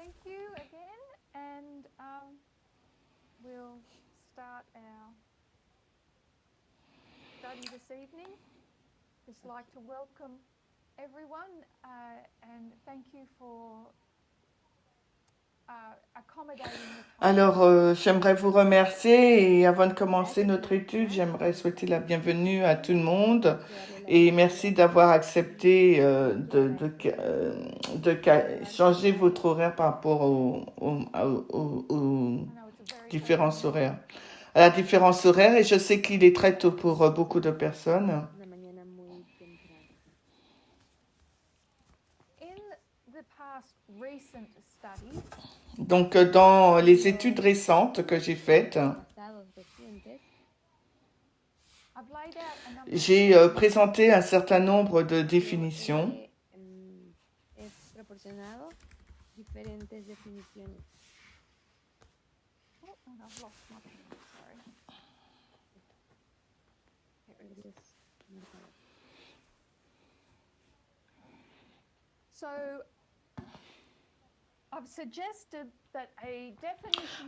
Thank you again, and we'll start our study this evening. Just like to welcome everyone and thank you for accommodating the time. Alors, j'aimerais vous remercier et avant de commencer notre étude, j'aimerais souhaiter la bienvenue à tout le monde et merci d'avoir accepté de changer votre horaire par rapport aux différences horaires. À la différence horaire, et je sais qu'il est très tôt pour beaucoup de personnes. Donc, dans les études récentes que j'ai faites, j'ai présenté un certain nombre de définitions.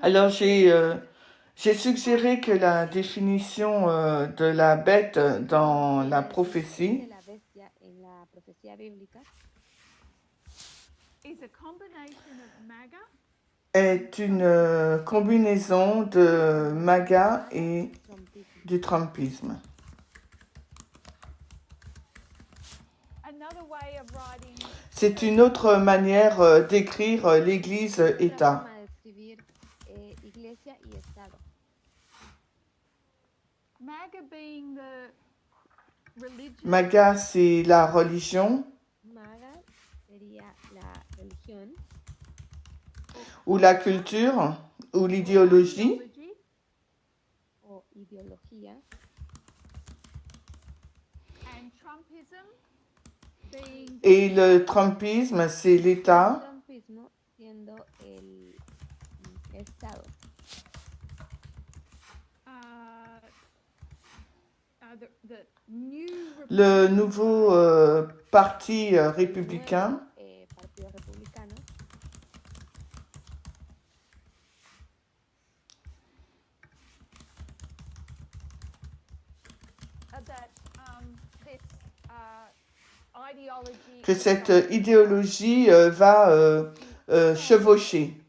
Alors, j'ai suggéré que la définition de la bête dans la prophétie est une combinaison de MAGA et du Trumpisme. C'est une autre manière d'écrire l'Église-État. MAGA, c'est la religion. Ou la culture, ou l'idéologie. Et le Trumpisme, c'est l'État. Le nouveau parti républicain. Que cette idéologie va chevaucher.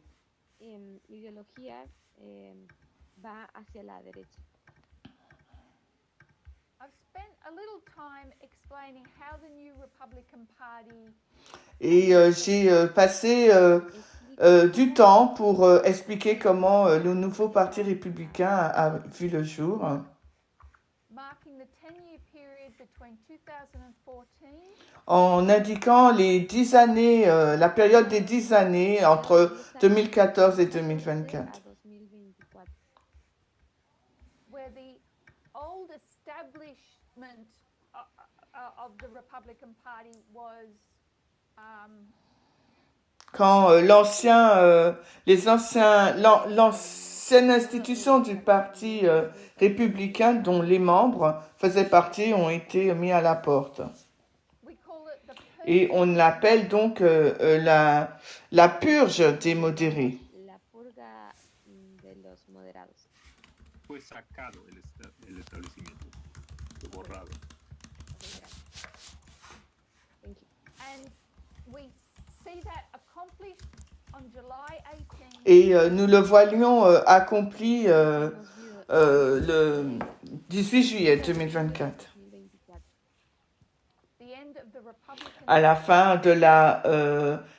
Et j'ai passé du temps pour expliquer comment le nouveau parti républicain a vu le jour. En indiquant les 10 années, la période des 10 années entre 2014 et 2024. Quand l'ancienne institution du parti républicain dont les membres faisaient partie ont été mis à la porte. Et on l'appelle donc la purge des modérés. Et nous le voyons accompli le 18 juillet 2024. À la fin de la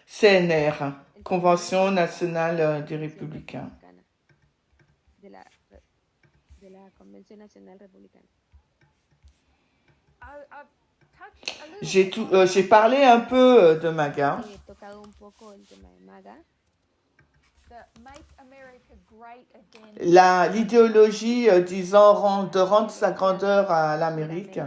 CNR, Convention nationale des républicains. J'ai parlé un peu de MAGA. L'idéologie disant de rendre sa grandeur à l'Amérique.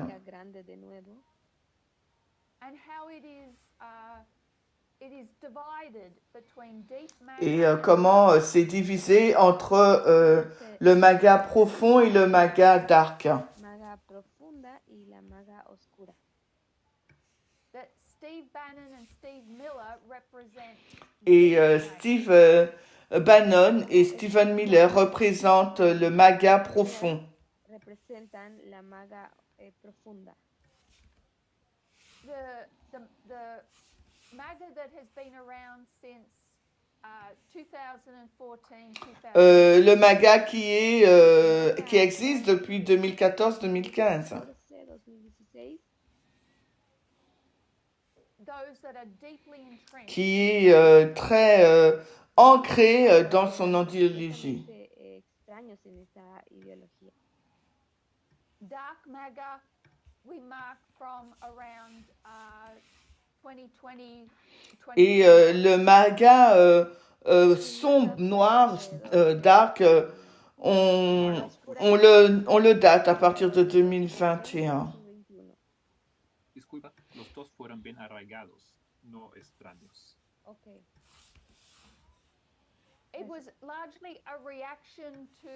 Et comment c'est divisé entre le MAGA profond et le MAGA dark. Miller represent Et the Steve Bannon et Stephen Miller représentent le MAGA profond. Representan la maga profunda. the MAGA that has been around since 2014, Le MAGA qui existe depuis 2014-2015. 2016, those that are deeply entrenched Qui est très ancré dans son idéologie. extraños en esta ideología. dark MAGA, we mark from around 2020. Et le MAGA sombre, noir, dark, on le date à partir de 2021. Disculpa, los dos fueron bien arraigados, no extraños. Okay. It was largely a reaction to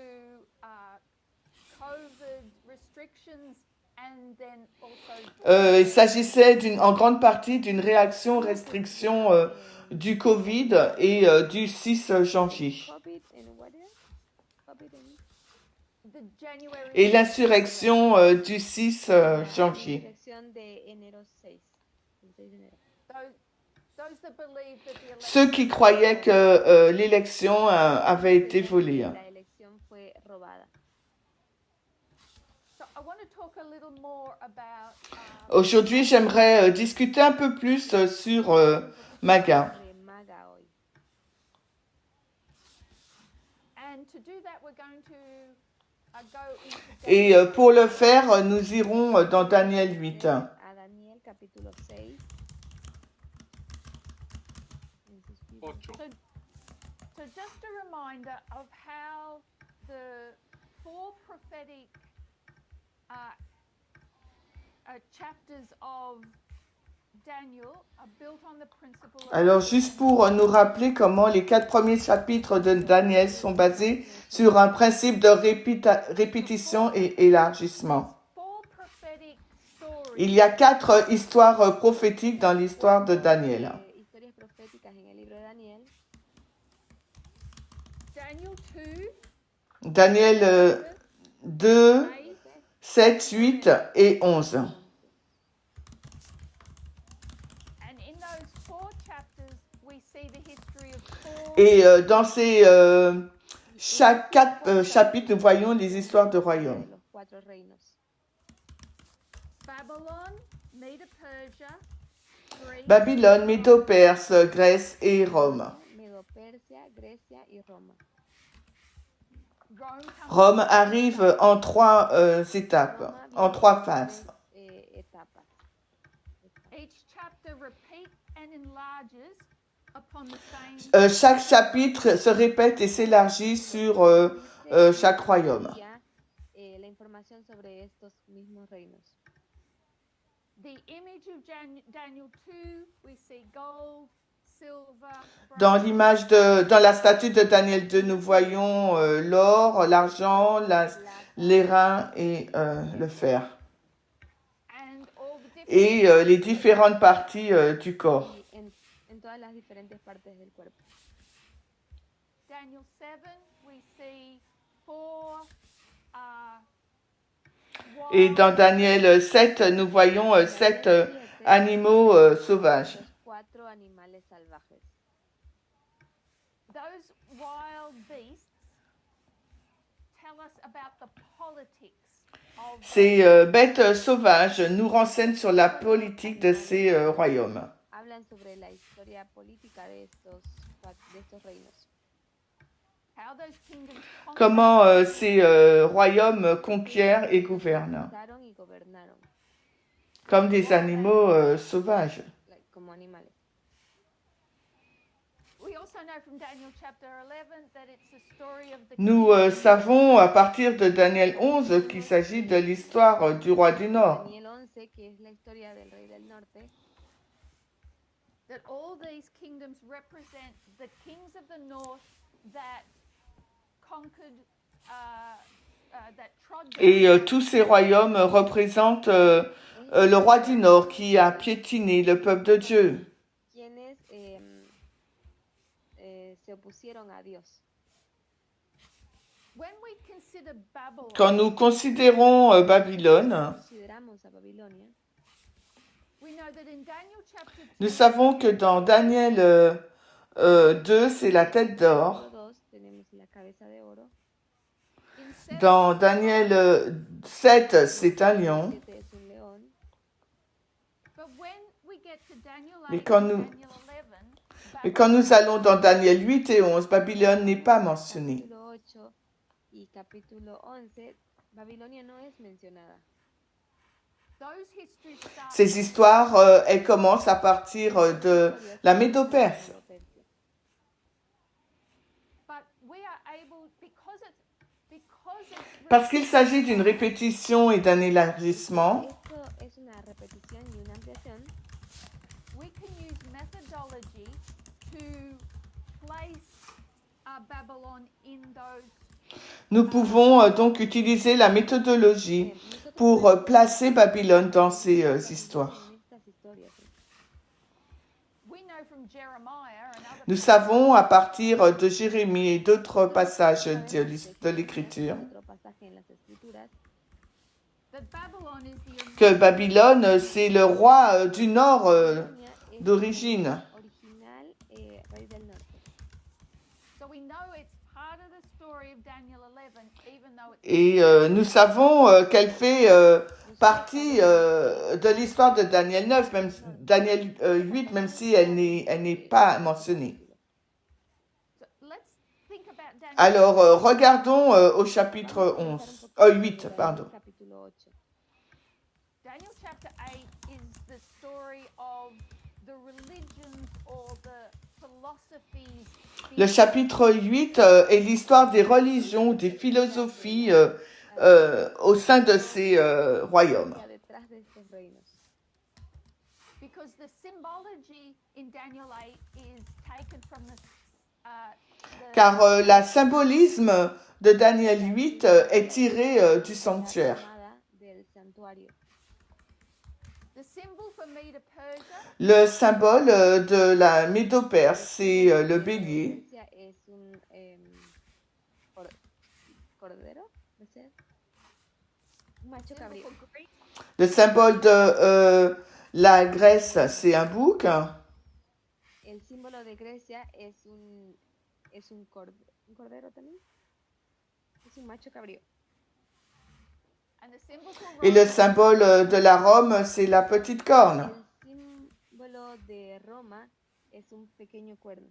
COVID restrictions and then also. Il s'agissait en grande partie d'une réaction aux restrictions du Covid et du 6 janvier. COVID and what else? COVID and The January Et l'insurrection du 6 janvier. Dirección de enero 6. El 6 de enero. those that believe that the election Ceux qui croyaient que l'élection avait été volée. La elección fue robada. So I want to talk a little more about Aujourd'hui, j'aimerais discuter un peu plus sur MAGA. De maga hoy. and to do that we're going to go into Et pour le faire, nous irons dans Daniel 8. A Daniel capítulo 6. Ocho. So just a reminder of how the four prophetic chapters of Daniel are built on the principle of Alors, juste pour nous rappeler comment les 4 premiers chapitres de Daniel sont basés sur un principe de répétition et élargissement. four prophetic stories Il y a 4 histoires prophétiques dans l'histoire de Daniel. Historias proféticas en el libro de Daniel. Daniel 2, Daniel 2, 7, 8 et 11. and in those four chapters we see the history of four Et dans ces chaque 4 chapitres, nous voyons les histoires de royaumes. Los cuatro reinos. Babylon, Medo-Persia, Greece, Babylone, Médo-Perse, Grèce et Rome. Medo-Persia, Grecia y Roma. Rome comes Rome arrive en 3 étapes, en 3 phases. Etapas. Each chapter repeats and enlarges upon the same Chaque chapitre se répète et s'élargit sur chaque royaume. La información sobre estos mismos reinos. the image of Daniel 2 we see gold, silver, Dans bronze, l'image dans la statue de Daniel 2, nous voyons l'or, l'argent, l'airain et le fer. and all the different Et les différentes parties du corps. Y en todas las diferentes partes del cuerpo. Daniel 7 we see four Et wild dans Daniel 7, nous voyons 7 animaux sauvages. Los cuatro animales salvajes. those wild beasts tell us about the politics of Ces bêtes sauvages nous renseignent sur la politique de ces royaumes. Hablan sobre la historia política de estos reinos. how those kingdoms conquered Comment ces royaumes conquièrent et gouvernent, Conquistaron y gobernaron comme des animaux sauvages. como animales. We also know from Daniel chapter 11 that it's the story of the Nous savons à partir de Daniel 11 qu'il s'agit de l'histoire du roi du Nord. Daniel 11, que es la historia del rey del norte, that all these kingdoms represent the kings of the north that conquered, that trod down Et tous ces royaumes représentent le roi du Nord qui a piétiné le peuple de Dieu. quienes se opusieron a Dios. When we consider Babylon, Quand nous considérons Babylone, Consideramos a Babilonia. we know that in Daniel chapter 2, nous savons que dans Daniel 2, c'est la tête d'or. Capítulo 2 tenemos la cabeza de oro. in 7, Dans Daniel 7, c'est un lion. 7 es un león. but when we get to Daniel 8 Mais quand and nous- Daniel 11, Mais quand nous allons dans Daniel 8 et 11, Babylone n'est pas mentionnée. Capítulo 8 y capítulo 11, Babilonia no es mencionada. those histories start Ces histoires, elles commencent à partir de la Médo-Perse. but we are able because it's Parce qu'il s'agit d'une répétition et d'un élargissement, Esto es una repetición y una ampliación. we can use methodology to place Babylon in those. nous pouvons donc utiliser la méthodologie Nosotros pour podemos placer Babylone dans ces histoires. en estas historias. We know from Jeremiah and other Nous savons à partir de Jérémie et d'autres passages de l'Écriture Otro pasaje en las Escrituras, that Babylon is the que Babylone, c'est le roi du nord Babilonia es d'origine. original rey del norte. so we know it's part of the story of Daniel 11, even though it's Et nous savons qu'elle fait partie de l'histoire de Daniel 9, même Daniel 8, même si elle n'est pas mentionnée. so let's think about Daniel. Alors, regardons au chapitre 8, pardon. Capítulo 8. Daniel chapter 8 is the story of the religions or the philosophies. Le chapitre 8 est l'histoire des religions, des philosophies au sein de ces royaumes. Detrás de estos reinos. Because the symbology in Daniel 8 is taken from the Car la symbolisme de Daniel 8 est tiré du sanctuaire. Tomada del santuario. the symbol for Medo-Persia Le symbole de la Médo-Perse, c'est le bélier. Persia es un cordero, ¿no sé? Un macho symbol cabrío. for Greek Le symbole de la Grèce, c'est un bouc. El símbolo de Grecia es un cordero también. Es un macho cabrío. and the symbol for Et le Rome symbole de la Rome, c'est la petite corne. El símbolo de Roma es un pequeño cuerno.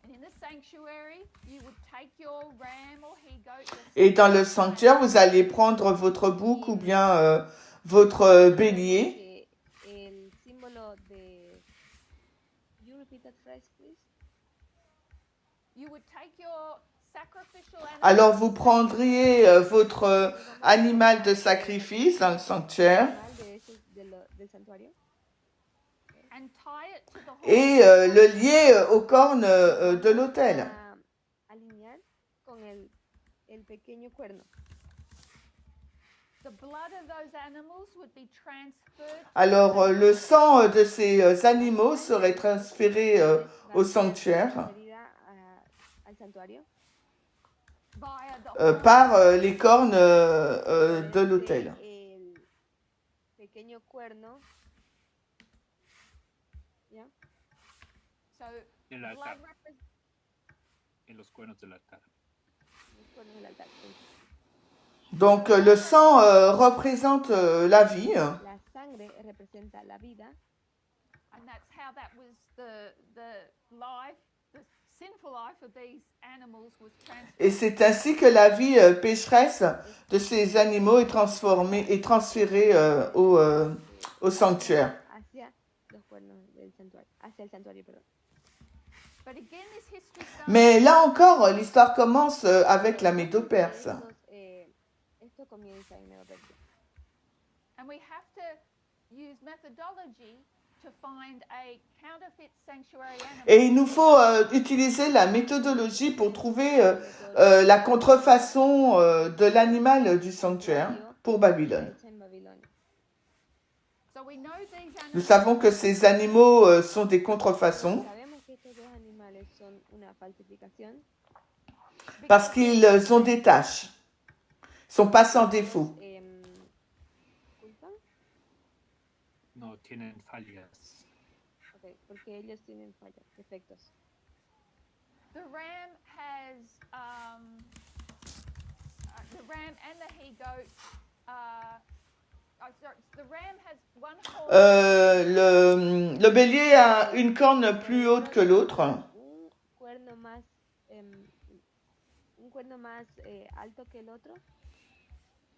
and in the sanctuary you would take your ram or he-goat your Et dans le sanctuaire, vous allez prendre votre bouc ou bien votre bélier. Que el símbolo de... You repeat that phrase, please? you would take your sacrificial animal Alors vous prendriez votre animal de sacrifice dans le sanctuaire Animal de esos del santuario. and tie it to the horse et le lier aux cornes de l'autel. A alinear con el pequeño cuerno. the blood of those animals would be transferred to Alors le sang de ces animaux serait transféré au sanctuaire Transferida al santuario. via the horn. par les cornes de l'autel. El pequeño cuerno. ¿Ya? so En el blood altar, represents en los cuernos del altar. Los cuernos del altar. Donc le sang représente la vie La sangre representa la vida. and that's how that was the life the sinful life of these animals was et transferred c'est ainsi que la vie pécheresse de ces animaux est transférée au sanctuaire. Hacia los cuernos del santuario. Hacia el santuario, perdón. but again this history starts Mais là encore, l'histoire commence avec la Médo-Perse. Esto comienza en Medo-Persia. and we have to use methodology to find a counterfeit sanctuary animal Et il nous faut utiliser la méthodologie pour trouver la contrefaçon de l'animal du sanctuaire pour Babylone. Hecha en Babilonia. so we know these Nous animals savons que ces animaux sont des contrefaçons. Sabemos que estos dos animales falsificación. parce qu'ils ont des tâches. Ils sont pas sans défaut. ¿Culpa? No tienen fallas. Ok, porque ellos tienen fallas, defectos. The ram has the ram and the he-goat. Sorry, the ram has one horn. Le bélier a une corne plus haute que l'autre. Un cuerno más alto que el otro.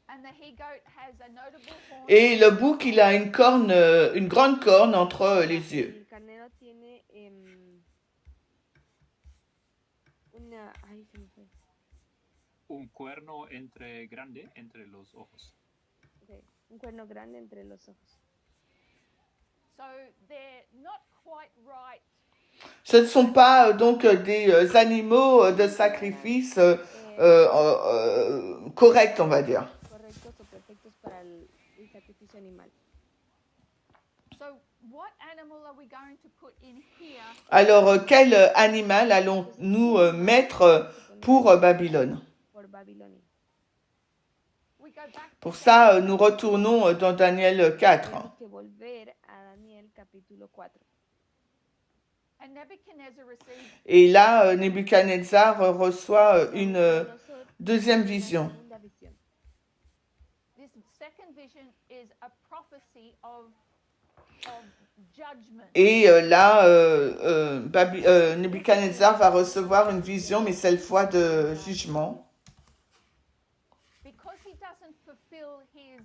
And the he-goat has a notable horn. Et le bouc, il a une corne, une grande corne entre les yeux. El carnero tiene una... Ay, se me fue. Un cuerno grande entre los ojos. Okay. Un cuerno grande entre los ojos. So they're not quite right. Ce ne sont pas donc des animaux de sacrifice corrects, on va dire. Correctos o perfectos para el sacrificio animal. So what animal are we going to put in here? Alors, quel animal allons-nous mettre pour Babylone? Por Babilonia. We go back Pour ça, nous retournons dans Daniel 4. Tenemos que volver a Daniel capítulo 4. and Nebuchadnezzar receives Et là, Nebuchadnezzar reçoit une deuxième vision. Segunda visión. this second vision is a prophecy of judgment. Et là, Nebuchadnezzar va recevoir une vision, mais cette fois de jugement. Because he doesn't fulfill his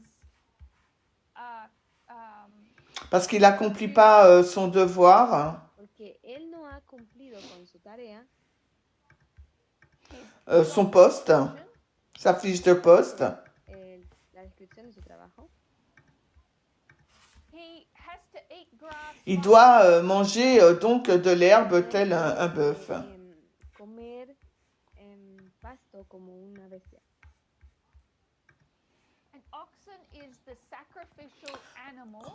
Parce qu'il n'accomplit pas son devoir, Porque él no ha cumplido con su tarea, son poste, sa fiche de poste. la descripción de su trabajo. he has to eat grass. Il doit manger donc de l'herbe tel un bœuf. Comer pasto como una bestia. An oxen is the sacrificial animal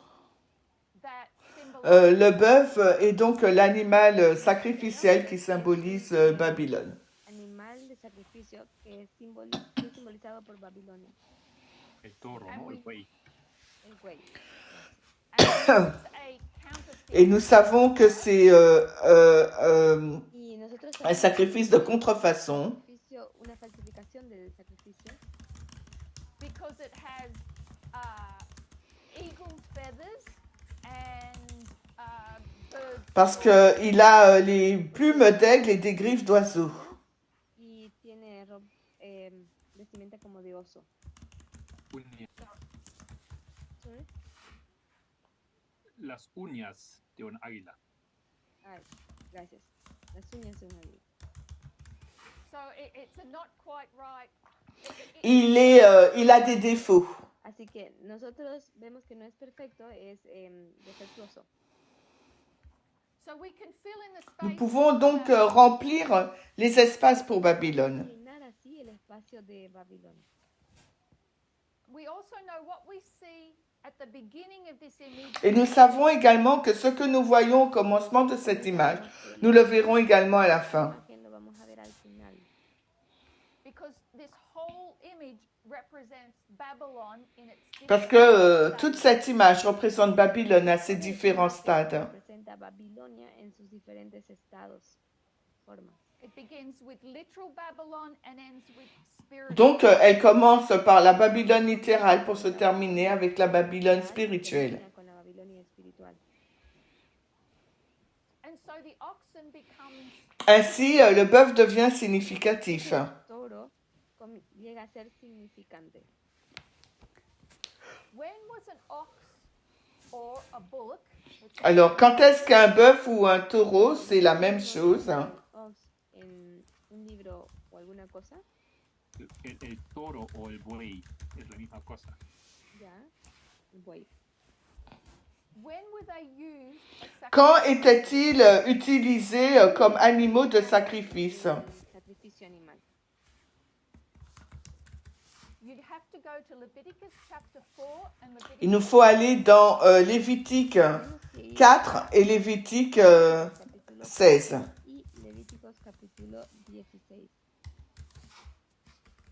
that symbolizes Le bœuf est donc l'animal sacrificiel qui symbolise Babylone. Animal de sacrificio que es simbolizado por Babilonia. El toro, ¿no? El buey. El buey. and it's a counterfeit. Et nous savons que c'est Y nosotros un sacrifice de contrefaçon. una falsificación del sacrificio Because it has eagle's feathers and birds. Parce qu'il a les plumes d'aigle et des griffes d'oiseau. y tiene vestimenta como de oso. Uña- ¿Sorry? Las uñas de un águila. Ay, gracias. Las uñas de un águila. So it's a not quite right. Il a des défauts. Así que nosotros vemos que no es perfecto, es defectuoso. So we can fill in the Nous space. pouvons donc remplir les espaces pour Babylone. Llenar así el espacio de Babilonia. We also know what we see at the beginning of this image. Et nous savons également que ce que nous voyons au commencement de cette image, nous le verrons également à la fin. Imagen lo vamos a ver al final. Because this whole image represents Babylon in its Parce different que stages. toute cette image représente Babylone à ses différents stades. Representa Babilonia en sus diferentes estados, formas. It begins with literal Babylon and ends with spiritual. Donc, elle commence par la Babylone littérale pour se terminer avec la Babylone spirituelle. Termina con la Babilonia espiritual. And so the oxen becomes Ainsi, le bœuf devient significatif. El toro llega a ser significante. when was an ox or a bullock? Alors, quand est-ce qu'un bœuf ou un taureau, c'est la même chose. Ox en un libro o alguna cosa, El toro o el buey es la misma cosa. ya, un buey. When were they used as Quand sacrifice? étaient-ils utilisés comme animaux de sacrifice? Sacrificio animal. You'd have to go to Leviticus chapter 4 and Leviticus. Il nous faut aller dans Lévitique Tenemos que ir 4 et Lévitique capítulo 16. y Levíticos capítulo capítulo 16.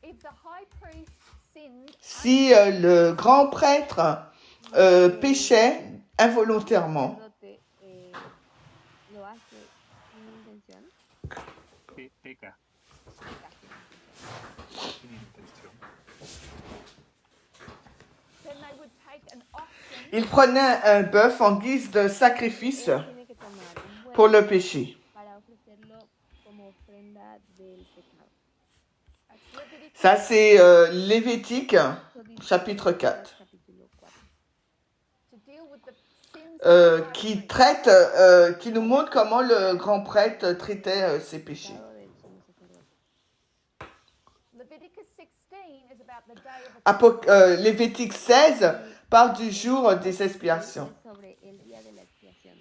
If the high priest sinned Si le grand prêtre péchait involontairement, sacerdote lo hace sin intención, Peca sin intención. then they would take an oxen il prenait un bœuf en guise de sacrifice él tiene que tomar un pour buey le péché. para ofrecerlo como ofrenda del pecado. That's Leviticus Ça, c'est Lévitique, Eso dice chapitre Levíticos 4, capítulo 4. to deal with the sins of the high qui priest. qui nous montre comment le grand prêtre traitait ses péchés. Pecado del sumo sacerdote. Leviticus 16 is about the day of atonement. Lévitique 16 parle du jour des expiations. Es sobre el día de la expiación.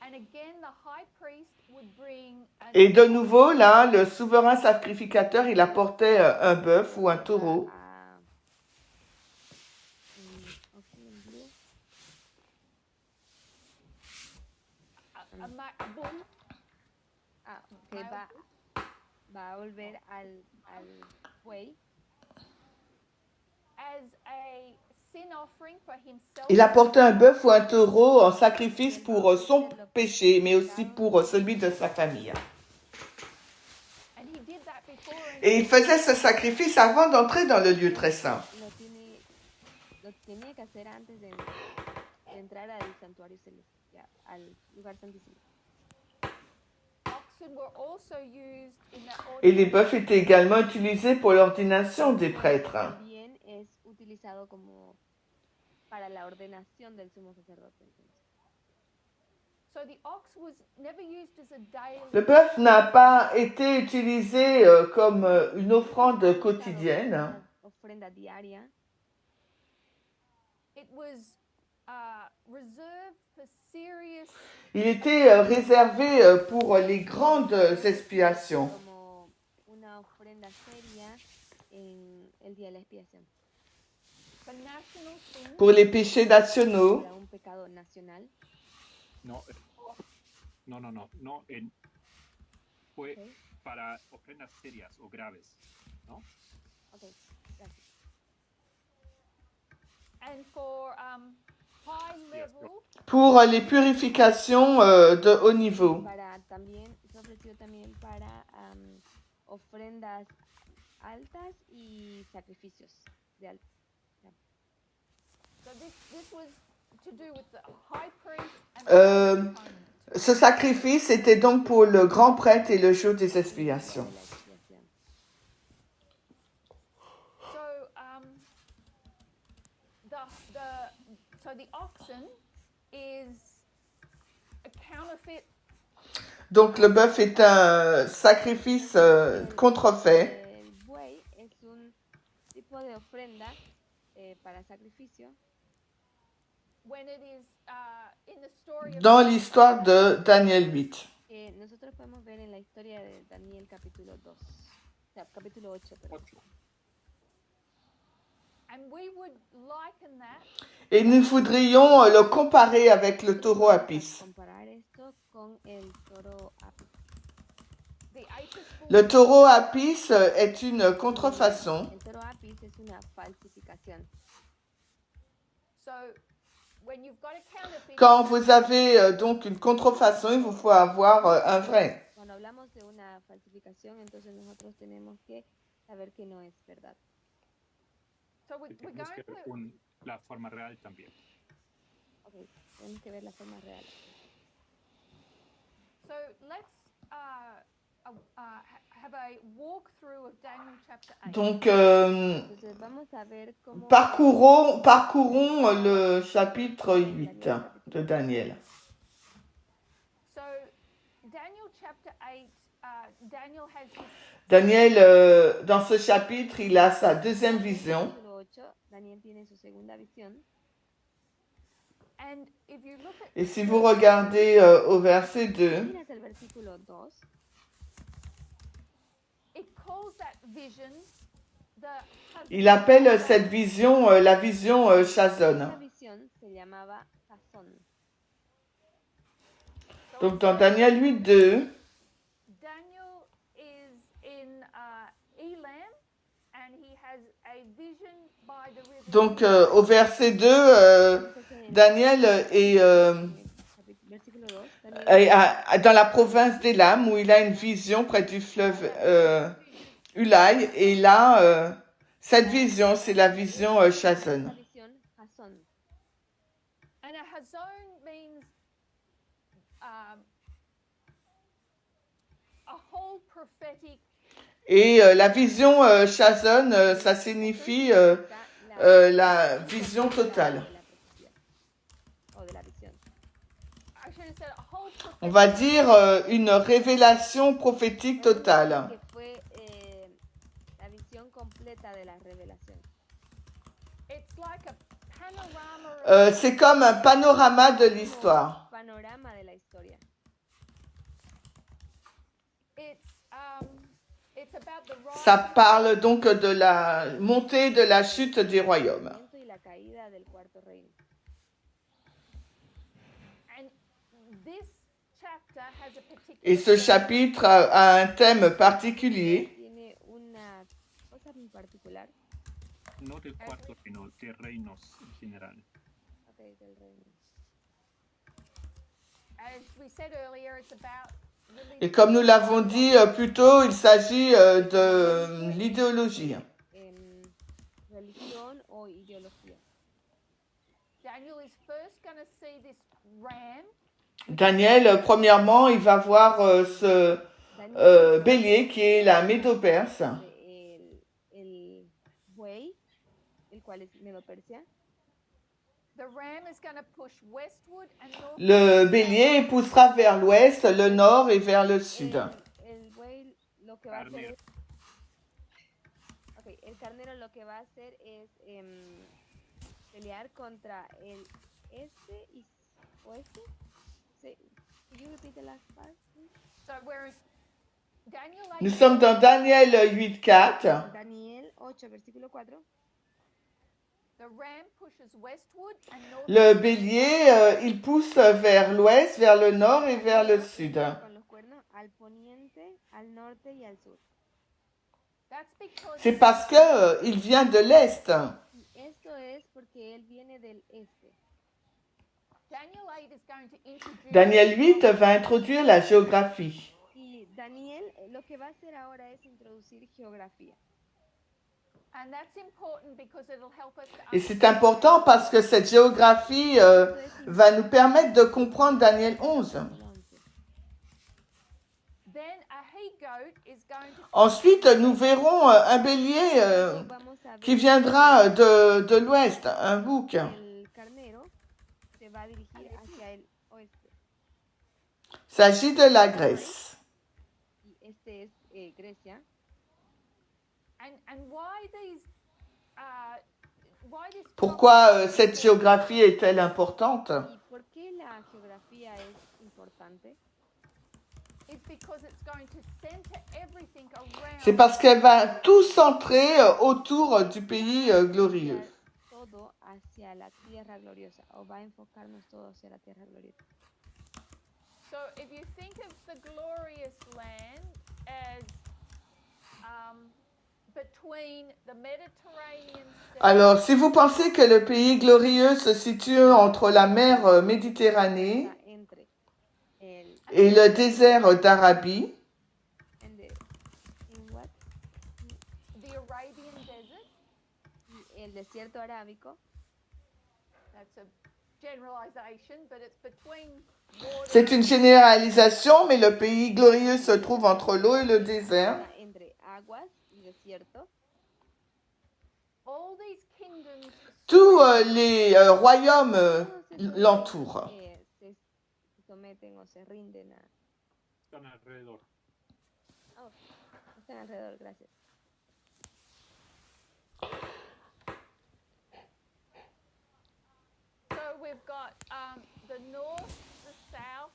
And again, the high priest would bring an Et de nouveau, là, le souverain sacrificateur, il apportait un bœuf ou un taureau. a bull Que va a volver al buey as a sin offering for himself. Il apportait un bœuf ou un taureau en sacrifice pour son péché, mais aussi pour celui de sa famille. And he did that before Et il faisait ce sacrifice avant d'entrer dans le lieu très saint. lo tenía que hacer antes de entrar al santuario celestial, al lugar santísimo. oxen were also used in the Et les bœufs étaient également utilisés pour l'ordination des prêtres. También es utilizado como para la ordenación del sumo sacerdote. Entonces. So the ox was never used as a daily. Le bœuf n'a pas été utilisé comme une offrande quotidienne. Una ofrenda diaria. It was reserved for serious. Il était réservé pour les grandes expiations. Como una ofrenda seria en el día de la expiación. For national sin. Pour les péchés nationaux. Para un pecado nacional. No. Fue Okay. para ofrendas serias o graves, ¿no? Okay, gracias. And for high Yes, level. Pour les purifications de haut niveau. Para también, se ofreció también para ofrendas altas y sacrificios de alta. So this was to do with the high priest and Euh, the atonement. Ce sacrifice était donc pour le grand prêtre et le jour des expiations. So so the oxen is a counterfeit. Donc le bœuf est un sacrifice contrefait. El buey es un tipo de ofrenda para sacrificio. When it is in the story of Dans l'histoire de Daniel 8. Nosotros podemos ver en la historia de Daniel capítulo 2, capítulo 8, perdón. And we would liken that Et nous voudrions le comparer avec le taureau Apis. Comparar esto con el toro Apis. the Apis bull. Le taureau Apis est une contrefaçon. El toro Apis es una falsificación. So when you've got a counterfeit, Quand vous avez donc une contrefaçon, il vous faut avoir un vrai. Cuando hablamos de una falsificación, entonces nosotros tenemos que saber que no es verdad. so Y we're tenemos que going ver to la forma real también. Okay, tenemos que ver la forma real. so let's have a walkthrough of Daniel chapter 8. Donc, Entonces vamos a ver cómo parcourons le chapitre 8 de Daniel. So Daniel chapter 8, Daniel has his Daniel, dans ce chapitre, il a sa deuxième vision. Capítulo 8, Daniel tiene su segunda visión. and if you look at Et si vous regardez au verset 2, Miras el versículo 2, it calls that vision the il appelle cette vision la vision Chazon. esta visión se llamaba Jasón. Donc dans Daniel 8, 2, Daniel has a vision by the river. Donc au verset 2, Daniel est, Versículo 2, est dans la province d'Élam où il a une vision près du fleuve Ulai. Et là, cette vision, c'est la vision Chazon. la visión Jasón. And a hazon means a whole prophetic. Et la vision Chazon, ça signifie la vision totale. O de la visión. I should have said a whole prophetic. On va dire une révélation prophétique totale. Que fue la visión completa de la revelación. It's like a panorama. C'est comme un panorama de l'histoire. Panorama de la historia. It's about the rise Ça parle donc de la montée de la chute des royaumes. Y la caída del cuarto reino. and this chapter has a particular. Et ce chapitre a un thème particulier. Tiene una cosa en particular. No del cuarto reino, de reinos en general. Okay, del reino. As we said earlier, it's about Et comme nous l'avons dit plus tôt, il s'agit de l'idéologie. Religión o ideología. Daniel is first going to see this ram. Daniel, premièrement, il va voir ce bélier qui est la Médo-Perse. El buey, el cual es Medo-Persia. The ram is going to push westward and north. Le bélier poussera vers l'ouest, le nord et vers le sud. El buey lo que va a hacer es... Okay, el carnero lo que va a hacer es pelear contra el este y oeste. Could you repeat the last part, please? So we're in Daniel 8. Nous sommes dans Daniel 8.4. Daniel 8, versículo 4. The ram pushes westward and north. Le bélier, il pousse vers l'ouest, vers le nord et vers le sud. Con los cuernos al poniente, al norte y al sur. That's because C'est parce que il vient de l'est. Y esto es porque él viene del este. Daniel 8 is going to introduce. Daniel 8 va introduire la géographie. Y Daniel lo que va a hacer ahora es introducir geografía. And that's important because it'll help us to Et c'est important parce que cette géographie va nous permettre de comprendre Daniel 11. Then a he-goat is going to. Ensuite, nous verrons un bélier Vamos a ver qui viendra de l'ouest, un bouc. el carnero se va a dirigir hacia el oeste. Il s'agit de la Grèce. Y este es Grecia. And why these why this. Pourquoi cette géographie est-elle importante? ¿Y por qué la geografía es importante? It's because it's going to center everything around. C'est parce qu'elle va tout centrer autour du pays glorieux. Todo hacia la tierra gloriosa, o va a enfocarnos todo hacia la tierra gloriosa. So if you think of the glorious land as between the Mediterranean Sea Alors, si vous pensez que le pays glorieux se situe entre la mer Méditerranée Está entre el et le désert d'Arabie, and the, in what? the Arabian desert, Y el desierto arábico, that's a generalization, but it's between water. c'est une généralisation, mais le pays glorieux se trouve entre l'eau et le désert. está entre aguas y desierto. All these kingdoms Tous les royaumes l'entourent. Se someten o se rinden a... Están alrededor. Oh, están alrededor, gracias. So we've got the north, the south,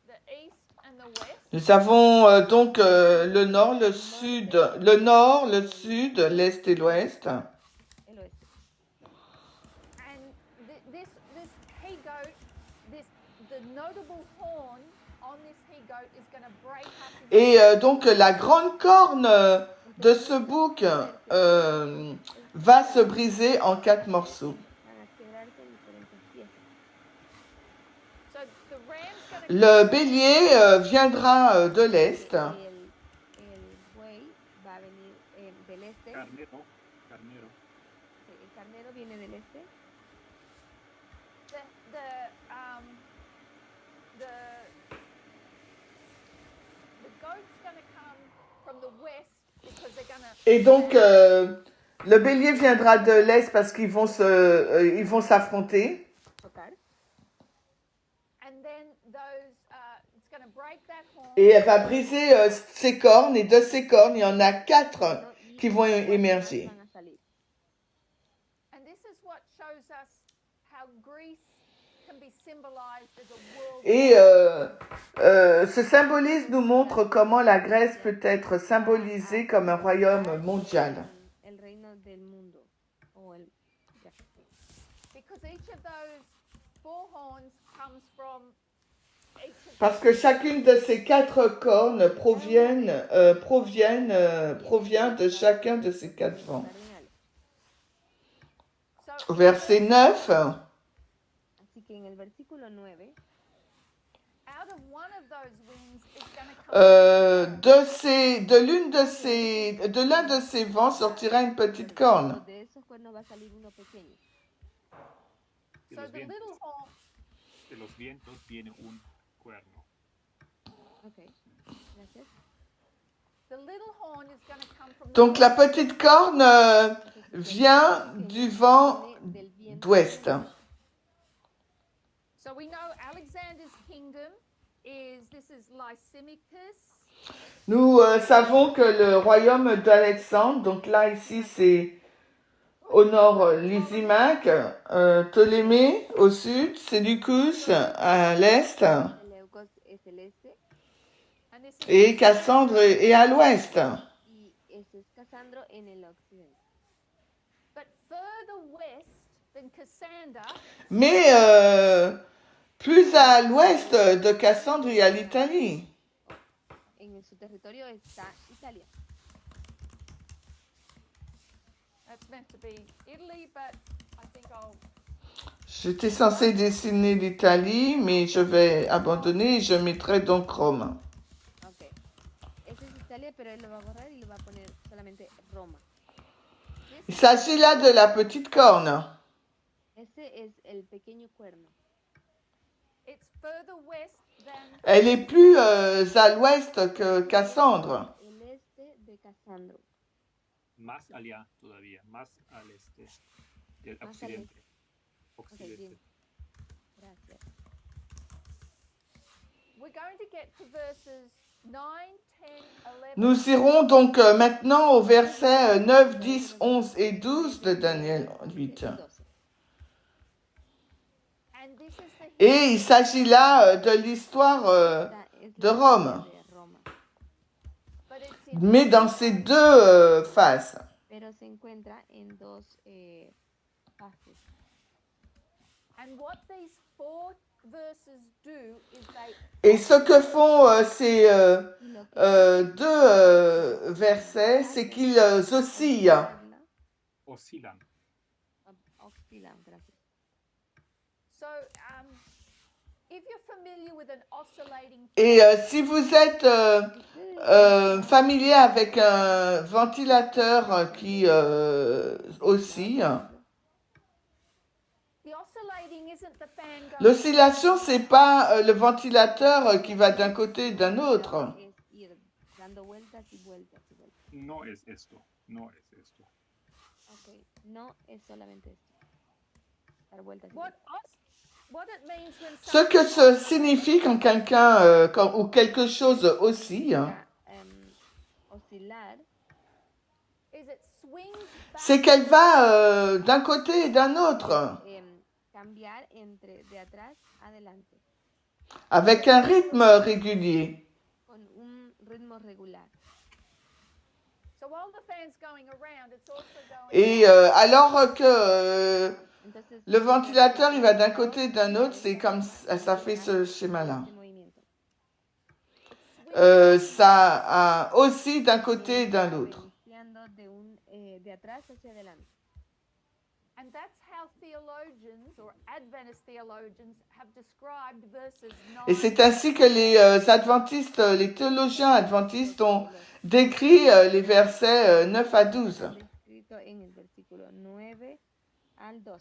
the east, and the west. Nous avons donc le nord, le sud, l'est et l'ouest. El oeste. And this he-goat, the notable horn on this he-goat is going to break up. Et donc la grande corne de ce bouc va se briser en 4 morceaux. van a quebrarse en diferentes piezas. So the ram's going to Le bélier viendra de l'est El buey va a venir del este, Carnero. el carnero viene del este, the goat's going to come from the west because they're going to et donc le bélier viendra de l'est parce qu'ils vont s'affronter. chocar, and then those it's going to break that horn. Et elle va briser ses cornes, et de ses cornes, il y en a 4 ¿no? Y qui vont cuatro más émerger. van a salir. And this is what shows us how Greece can be symbolized as a world. Et ce symbolisme nous montre comment la Grèce peut être symbolisée comme un royaume mondial. El reino del mundo. O el, ya. Because each of those 4 horns comes from each of Parce que chacune de ces 4 cornes provient de chacun de ces 4 vents. Cardinales. So Au verset 9, Así que en el versículo 9, out of one of those wings is going to come de l'un de ces vents sortira une petite corne. de esos cuernos va a salir uno pequeño. De so los the little vientos, horn de los vientos viene un cuerno. Ok, gracias. the little horn is going to come from Donc the la west. petite corne vient du vent Viene del viento d'ouest. del este. So we know Alexander's kingdom is Lysimachus. Nous savons que le royaume d'Alexandre, donc là ici c'est au nord Lysimaque, Ptolémée au sud, Séleucus à l'est Seleucos es el este And this is et Cassandre est à l'ouest. y ese es Casandro en el occidente. but further west than Cassander Mais plus à l'ouest de Cassandre, il y a l'Italie. En su territorio está Italia. it's meant to be Italy, but I think I'll J'étais censée dessiner l'Italie, mais je vais abandonner et je mettrai donc Rome. Ok. Ese es Italia, pero él lo va a borrar y lo va a poner solamente Roma. Il s'agit là de la petite corne. Ese es el pequeño cuerno. it's further west than Elle est plus à l'ouest que Cassandre. El este de Casandro. Más allá todavía, más al este del Más al occidente. Ok, bien. Gracias. we're going to get to verses 9, 10, 11. Nous irons donc maintenant au verset 9, 10, 11 et 12 de Daniel 8. 12. And this is the Et il s'agit là de l'histoire, Esta es de la Rome. historia de Roma. but it's in mais dans ces 2 phases. Pero se encuentra en dos fases. and what these 4 verses do is they Et ce que font ces Y lo que 2 versets, c'est qu'ils oscillent. habla, Oscilan. oscilan, gracias. so if you're familiar with an oscillating Et si vous êtes familier avec un ventilateur qui oscille, the oscillating isn't the fan going l'oscillation, c'est pas le ventilateur qui va d'un côté et d'un autre. Es ir dando vueltas y vueltas y vueltas. No es esto. No es esto. Ok, no es solamente esto. Dar vueltas y what vueltas. what it means when Ce que ça signifie quand quelqu'un ou quelque chose oscille, Oscilar is it swings back c'est qu'elle va d'un côté et d'un autre, cambiar entre de atrás adelante avec un rythme régulier. con un ritmo regular. so while the fan's going around it's also going Et alors que Entonces, le ventilateur, il va d'un côté et d'un autre, c'est comme ça fait ce schéma-là. este movimiento. Ça a aussi d'un côté et d'un autre. Se inicia hablando de atrás hacia adelante. And that's how theologians or Adventist theologians have described verses 9. Et c'est ainsi que les adventistes, les théologiens adventistes ont Versículos décrit les versets 9 à 12. descrito en el versículo 9 al 12.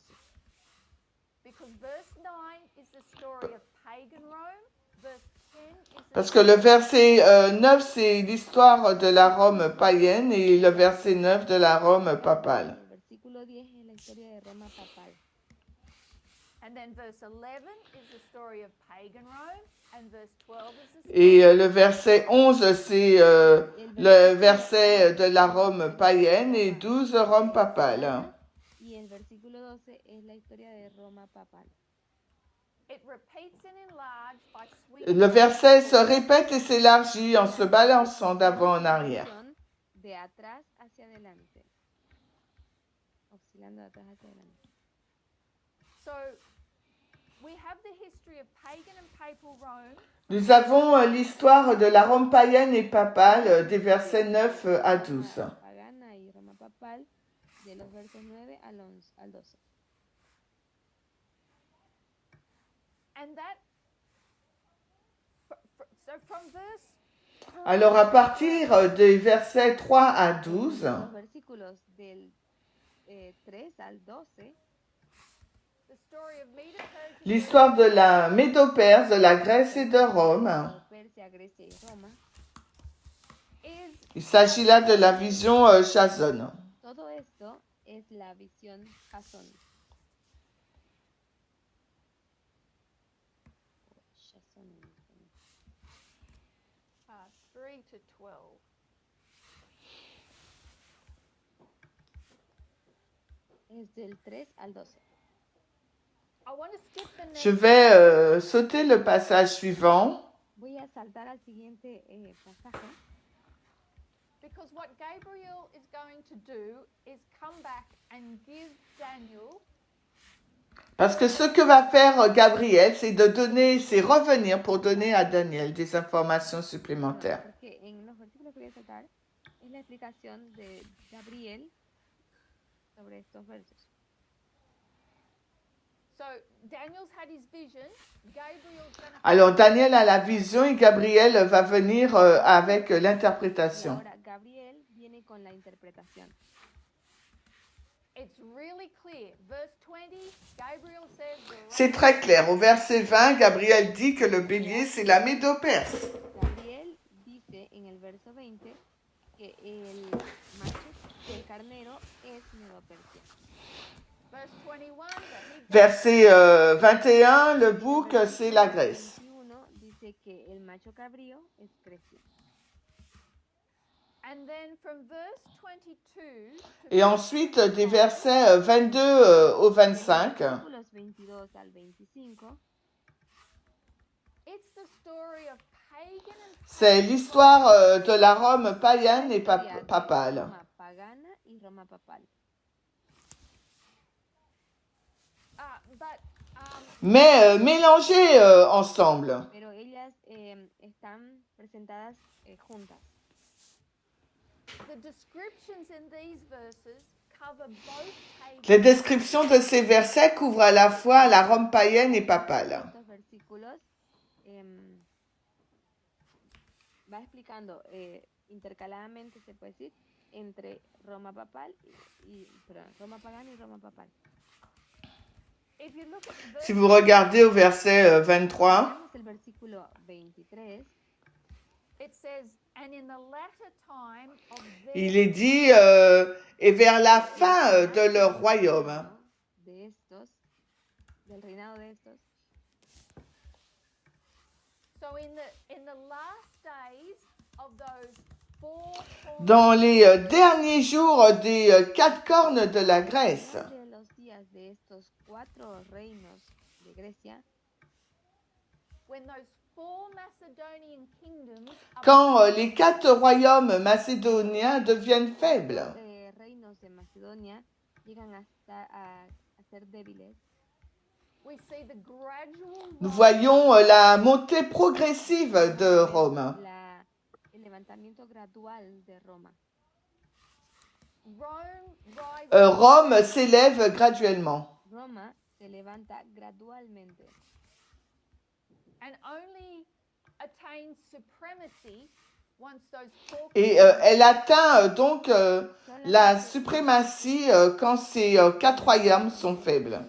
Because verse 9 is the story of pagan Rome, verse 10 is the Parce que le verset 9, c'est l'histoire de la Rome païenne et le verset 9 de la Rome papale. El versículo 10 es la historia de Roma papal. and then verse 11 is the story of pagan Rome, and verse 12 is the story Et le verset 11, c'est le verset de la Rome païenne et 12, Rome papale. Y el versículo 12 es la historia de Roma papal. It repeats and enlarged by swinging Le verset se répète et s'élargit en se balançant d'avant en arrière. De atrás hacia adelante. Oscilando de atrás hacia adelante. So we have the history of pagan and papal Rome, Nous avons l'histoire de la Rome païenne et papale des versets 9 à 12. Pagana y Roma papal de los versos 9 al 12. and that so from verse Alors à partir des versets 3 à 12, Los versículos del 3 al 12, the story of Medo-Persia, l'histoire de la Médo-Perse, de la Grèce et de Rome. Persia, Grecia y Roma, is Il s'agit là de la vision Chazon. todo esto es la visión Jasón. Jasón. 3 to 12. Es del 3 al 12. I want to skip the next Je vais sauter le passage suivant Voy a saltar al siguiente pasaje, because what Gabriel is going to do is come back and give Daniel parce que ce que va faire Gabriel, c'est de donner, c'est revenir pour donner à Daniel des informations supplémentaires. porque en los versículos que voy a saltar es la explicación de Gabriel sobre estos versos. So Daniel's had his vision. Gabriel's going to Alors Daniel a la vision et Gabriel va venir avec Y l'interprétation. ahora Gabriel viene con la interpretación. It's really clear. Verse 20, Gabriel says the C'est très clair. Au verset 20, Gabriel dit que le bélier, c'est la Médo-Perse. Gabriel dice en el verso 20 que el macho, que el carnero es Medo-Persia. verse 21, that he Verset 21, le bouc, c'est la Grèce. 21 dice que el macho cabrío es Grecia. and then from verse 22 to Et ensuite, des versets 22 au 25, Versículos 22 al 25 it's the story of pagan and c'est l'histoire de la Rome païenne et historia de papale. Roma pagana y Roma papal. but Mais mélangées ensemble. Pero ellas están presentadas juntas. the descriptions in these verses cover both pagan Les descriptions de ces versets couvrent à la fois la Rome païenne et papale. Estos versículos va explicando intercaladamente, se puede decir, entre Roma papal perdón, Roma pagana y Roma papal. if you look at verse Si vous regardez au verset 23, Tenemos el versículo 23, it says and in the latter time of il their est dit et vers la fin de leur royaume. de estos, del reinado de estos, so in the last days of those four Dans les derniers jours des quatre cornes de la Grèce, de los días de estos 4 reinos de Grecia, when those four Macedonian kingdoms are quand les quatre royaumes macédoniens deviennent faibles, reinos de Macedonia llegan a ser débiles, we see the gradual nous rise voyons la montée progressive de Rome. el levantamiento gradual de Roma. Rome s'élève graduellement. Roma se levanta gradualmente and only attains supremacy once those four Et elle atteint donc la suprématie quand ces 4 royaumes sont faibles.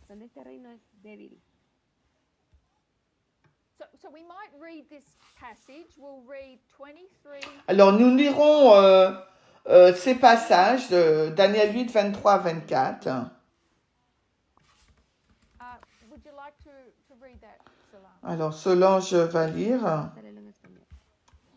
donde este reino es débil. So we might read this passage. We'll read 23. Alors nous lirons ces passages de Daniel 8, 23 à 24. Would you like to read that, Solange? Alors Solange va lire. Léelo en español.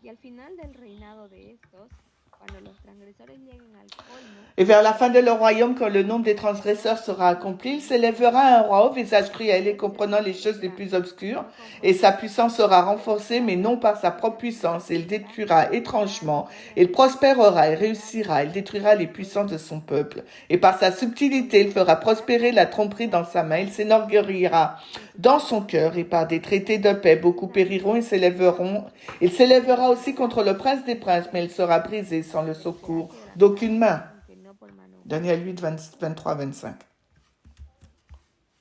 Y al final del reinado de estos, cuando los transgresores lleguen al colmo, Et vers la fin de leur royaume, quand le nombre des transgresseurs sera accompli, il s'élèvera un roi au visage cruel et comprenant les choses les plus obscures, et sa puissance sera renforcée, mais non par sa propre puissance. Il détruira étrangement, il prospérera et réussira, il détruira les puissants de son peuple. Et par sa subtilité, il fera prospérer la tromperie dans sa main, il s'énorgueillira dans son cœur, et par des traités de paix, beaucoup périront et s'élèveront. Il s'élèvera aussi contre le prince des princes, mais il sera brisé sans le secours d'aucune main. aunque no por mano. Daniel 8, 23, 25.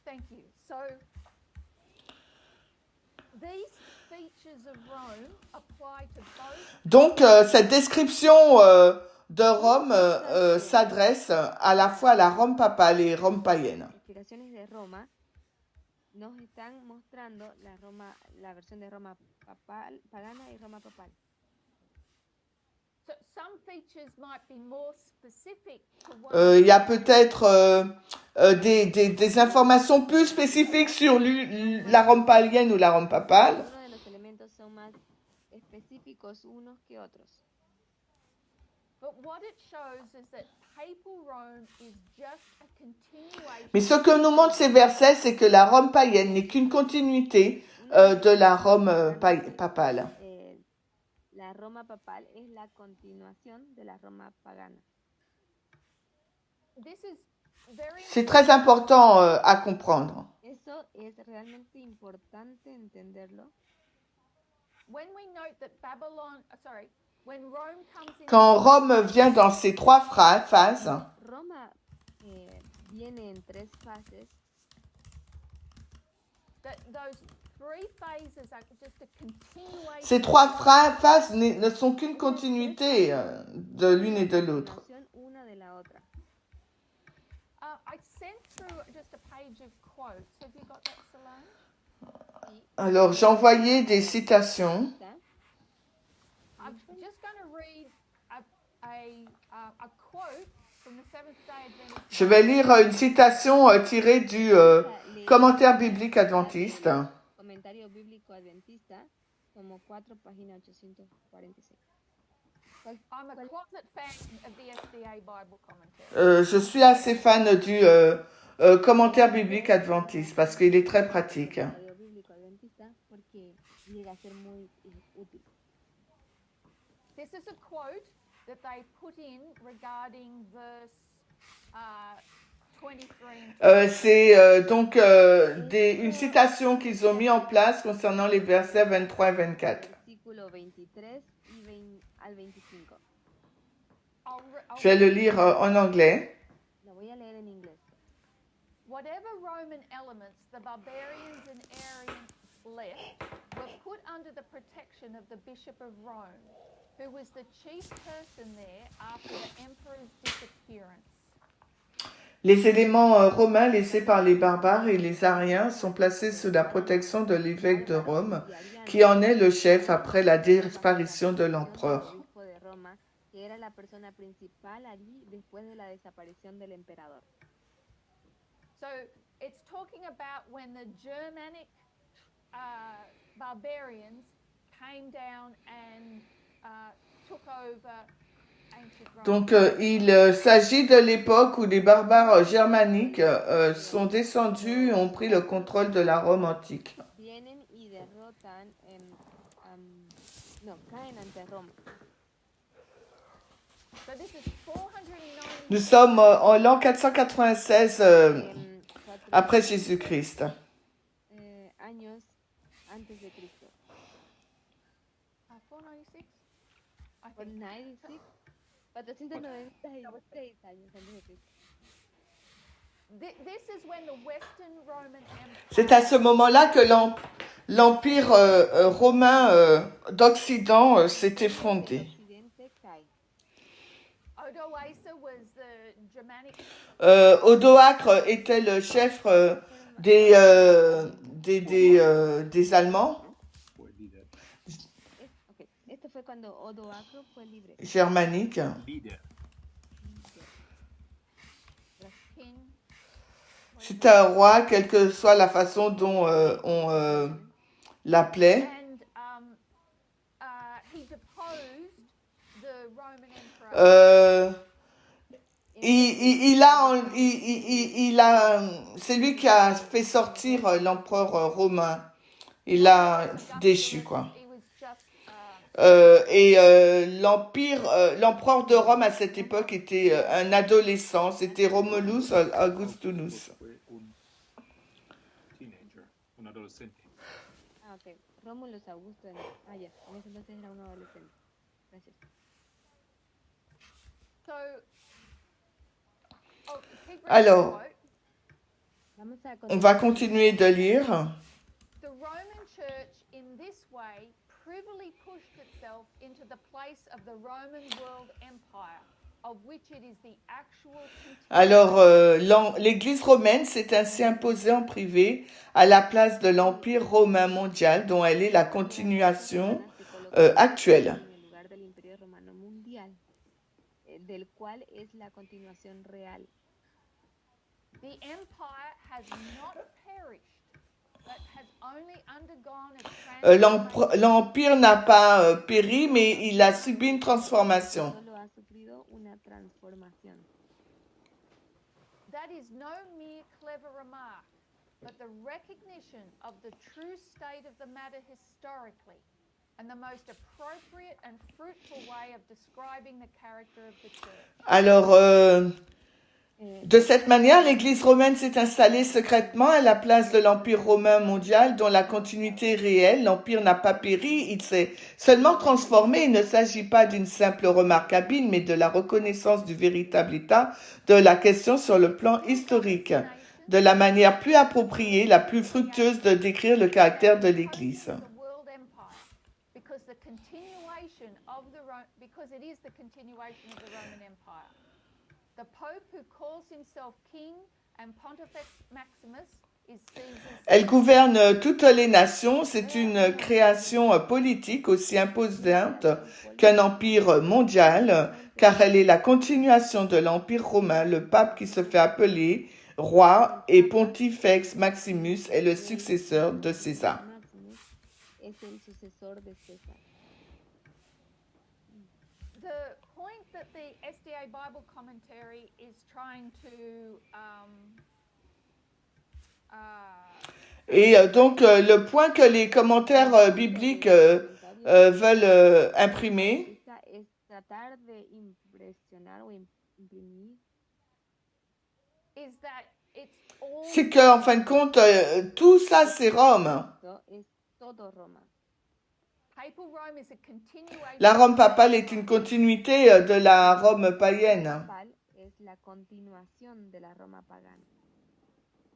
Thank you. So these features of Rome apply to both. Donc, cette description de Rome s'adresse à la fois à la Rome papale et Rome païenne. Explicaciones de Roma nos están mostrando la versión de Roma pagana y Roma papal. So some features might be more specific to one. Il y a peut-être des informations plus spécifiques sur la Rome païenne ou la Rome papale. Algunos de los elementos son más específicos unos que otros. But what it shows is that papal Rome is just a continuation. Mais ce que nous montrent ces versets, c'est que la Rome païenne n'est qu'une continuité de la Rome papale. La Roma papal es la continuación de la Roma pagana. This is very C'est très important à comprendre. Eso es realmente importante entenderlo. when we note that when Rome comes in. Quand Rome vient dans ces 3 phases, Roma viene en 3 fases. Those 3 phases are just a continuation. ces 3 phases ne sont qu'une continuité de l'une et de l'autre. Una de la otra. I sent through just a page of quotes. Have you got that, Solange? Alors, j'ai envoyé des citations. I'm just going to read a quote from the Seventh-day Adventist. Je vais lire une citation tirée du commentaire biblique adventiste. Comentario bíblico adventista, como 4 páginas 846. I'm a closet fan of the SDA Bible commentary. Je suis assez fan du commentaire biblique adventiste parce qu'il est très pratique. Comentario bíblico adventista porque llega a ser muy útil. This is a quote that they put in regarding verse 23 and C'est donc une citation qu'ils ont mis en place concernant les versets 23 et 24. Versículo 23 al 25. Je vais le lire en anglais. La voy a leer en inglés. Whatever Roman elements the barbarians and Arians left were put under the protection of the Bishop of Rome, who was the chief person there after the emperor's disappearance. Les éléments romains laissés par les barbares et les Ariens sont placés sous la protection de l'évêque de Rome, qui en est le chef après la disparition de l'empereur. Obispo de Roma, que era la persona principal allí después de la desaparición del emperador. So it's talking about when the Germanic barbarians came down and took over ancient Rome. Donc, il s'agit de l'époque où les barbares germaniques sont descendus et ont pris le contrôle de la Rome antique. Vienen y derrotan, caen ante Roma. So this is 490 Nous sommes en l'an 496 après Jésus-Christ. Años antes de Cristo. 496. I think 496. 496 años antes de Cristo. This is when the Western Roman C'est à Empire ce moment-là que l'empire romain d'Occident s'est El effondré. occidente cae. Odoacer was the Germanic. Odoacre était le chef des Allemands Fue líder. Ok, esto fue cuando Odoacro fue libre. germaniques. Líder. King. C'était un roi, quelle que soit la façon dont on l'appelait. And he deposed the Roman emperor. C'est lui qui a fait sortir l'empereur romain. Il l'a déchu, quoi. He was just L'empereur de Rome à cette époque était un adolescent. C'était Romulus Augustulus. Fue un teenager, un adolescente. Ah, ok. Rómulus Augusto. Ah, ya. En ese entonces era un adolescente. Gracias. so. Keep reading Alors, the quote. Vamos a on va continuer continuar. de lire. The Roman Church, in this way, privily pushed itself into the place of the Roman world empire, of which it is the actual Alors, l'Église romaine s'est ainsi imposée en privé à la place de l'Empire romain mondial, dont elle est la continuation actuelle. En el lugar del Imperio Romano Mundial, del cual es la continuación real. The empire has not perished, but has only undergone a transformation. L'Empire n'a pas péri, mais il a subi une transformation. Solo ha sufrido una transformación. That is no mere clever remark, but the recognition of the true state of the matter historically, and the most appropriate and fruitful way of describing the character of the church. Alors, de cette manière, l'Église romaine s'est installée secrètement à la place de l'Empire romain mondial, dont la continuité est réelle. L'Empire n'a pas péri, il s'est seulement transformé. Il ne s'agit pas d'une simple remarque habile, mais de la reconnaissance du véritable état de la question sur le plan historique, de la manière plus appropriée, la plus fructueuse de décrire le caractère de l'Église. The world empire, because it is the continuation of the Roman Empire. The Pope, who calls himself King and Pontifex Maximus, is Caesar's. Elle gouverne toutes les nations. C'est une création politique aussi imposante qu'un empire mondial, car elle est la continuation de l'empire romain. Le pape qui se fait appeler roi et Pontifex Maximus est le successeur de César. Maximus es el sucesor de César. The point that the SDA Bible commentary is trying to Et donc, le point que les commentaires bibliques veulent imprimer, Es tratar de impresionar o imprimir is that it's all c'est qu'en fin de compte, tout ça, c'est Rome. esto es todo Roma. papal Rome is a continuation. La Rome papale est une continuité de la Rome païenne. Papal es la continuación de la Roma pagana.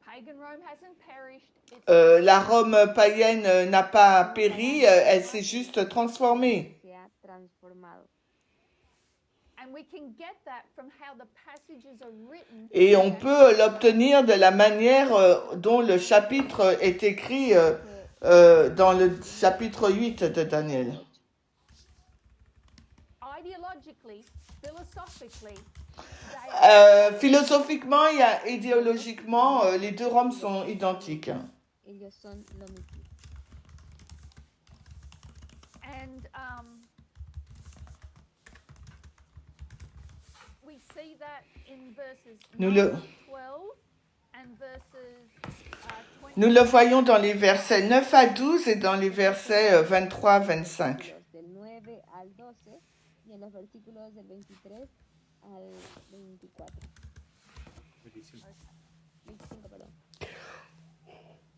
Pagan Rome hasn't perished. It's La Rome païenne n'a pas péri, elle s'est juste transformée. Se ha transformado. and we can get that from how the passages are written. Et on peut l'obtenir de la manière dont le chapitre est écrit dans le chapitre 8 de Daniel. Ideologically, philosophically, Philosophiquement et idéologiquement, les deux Roms sont identiques. Ellos son lo mismo. and we see that in verses Nous 9 le- to 12 and verses 20. Nous le voyons dans les versets 9 à 12 et dans les versets 23 à 25. Del 9 al 12 y en los versículos del 23 al 24. 25, perdón.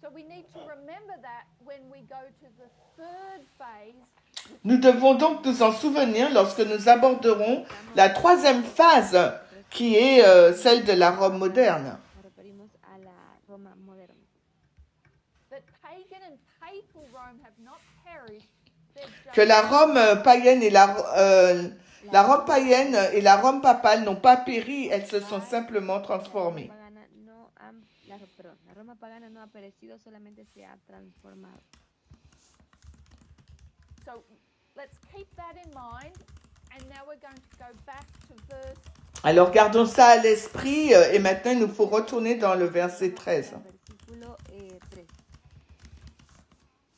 So we need to remember that when we go to the third phase Nous devons donc nous en souvenir lorsque nous aborderons la troisième phase, qui est celle de la Rome moderne. Nos referimos a la Roma moderna. That pagan and papal Rome have not perished. They've just Que la Rome païenne et la Rome païenne et la Rome papale n'ont pas péri, elles se sont simplement transformées. La Roma pagana no ha perecido, solamente se ha transformado. So let's keep that in mind. And now we're going to go back to verse. Alors gardons ça à l'esprit et maintenant il nous faut retourner dans le verset 13. Versículo 13.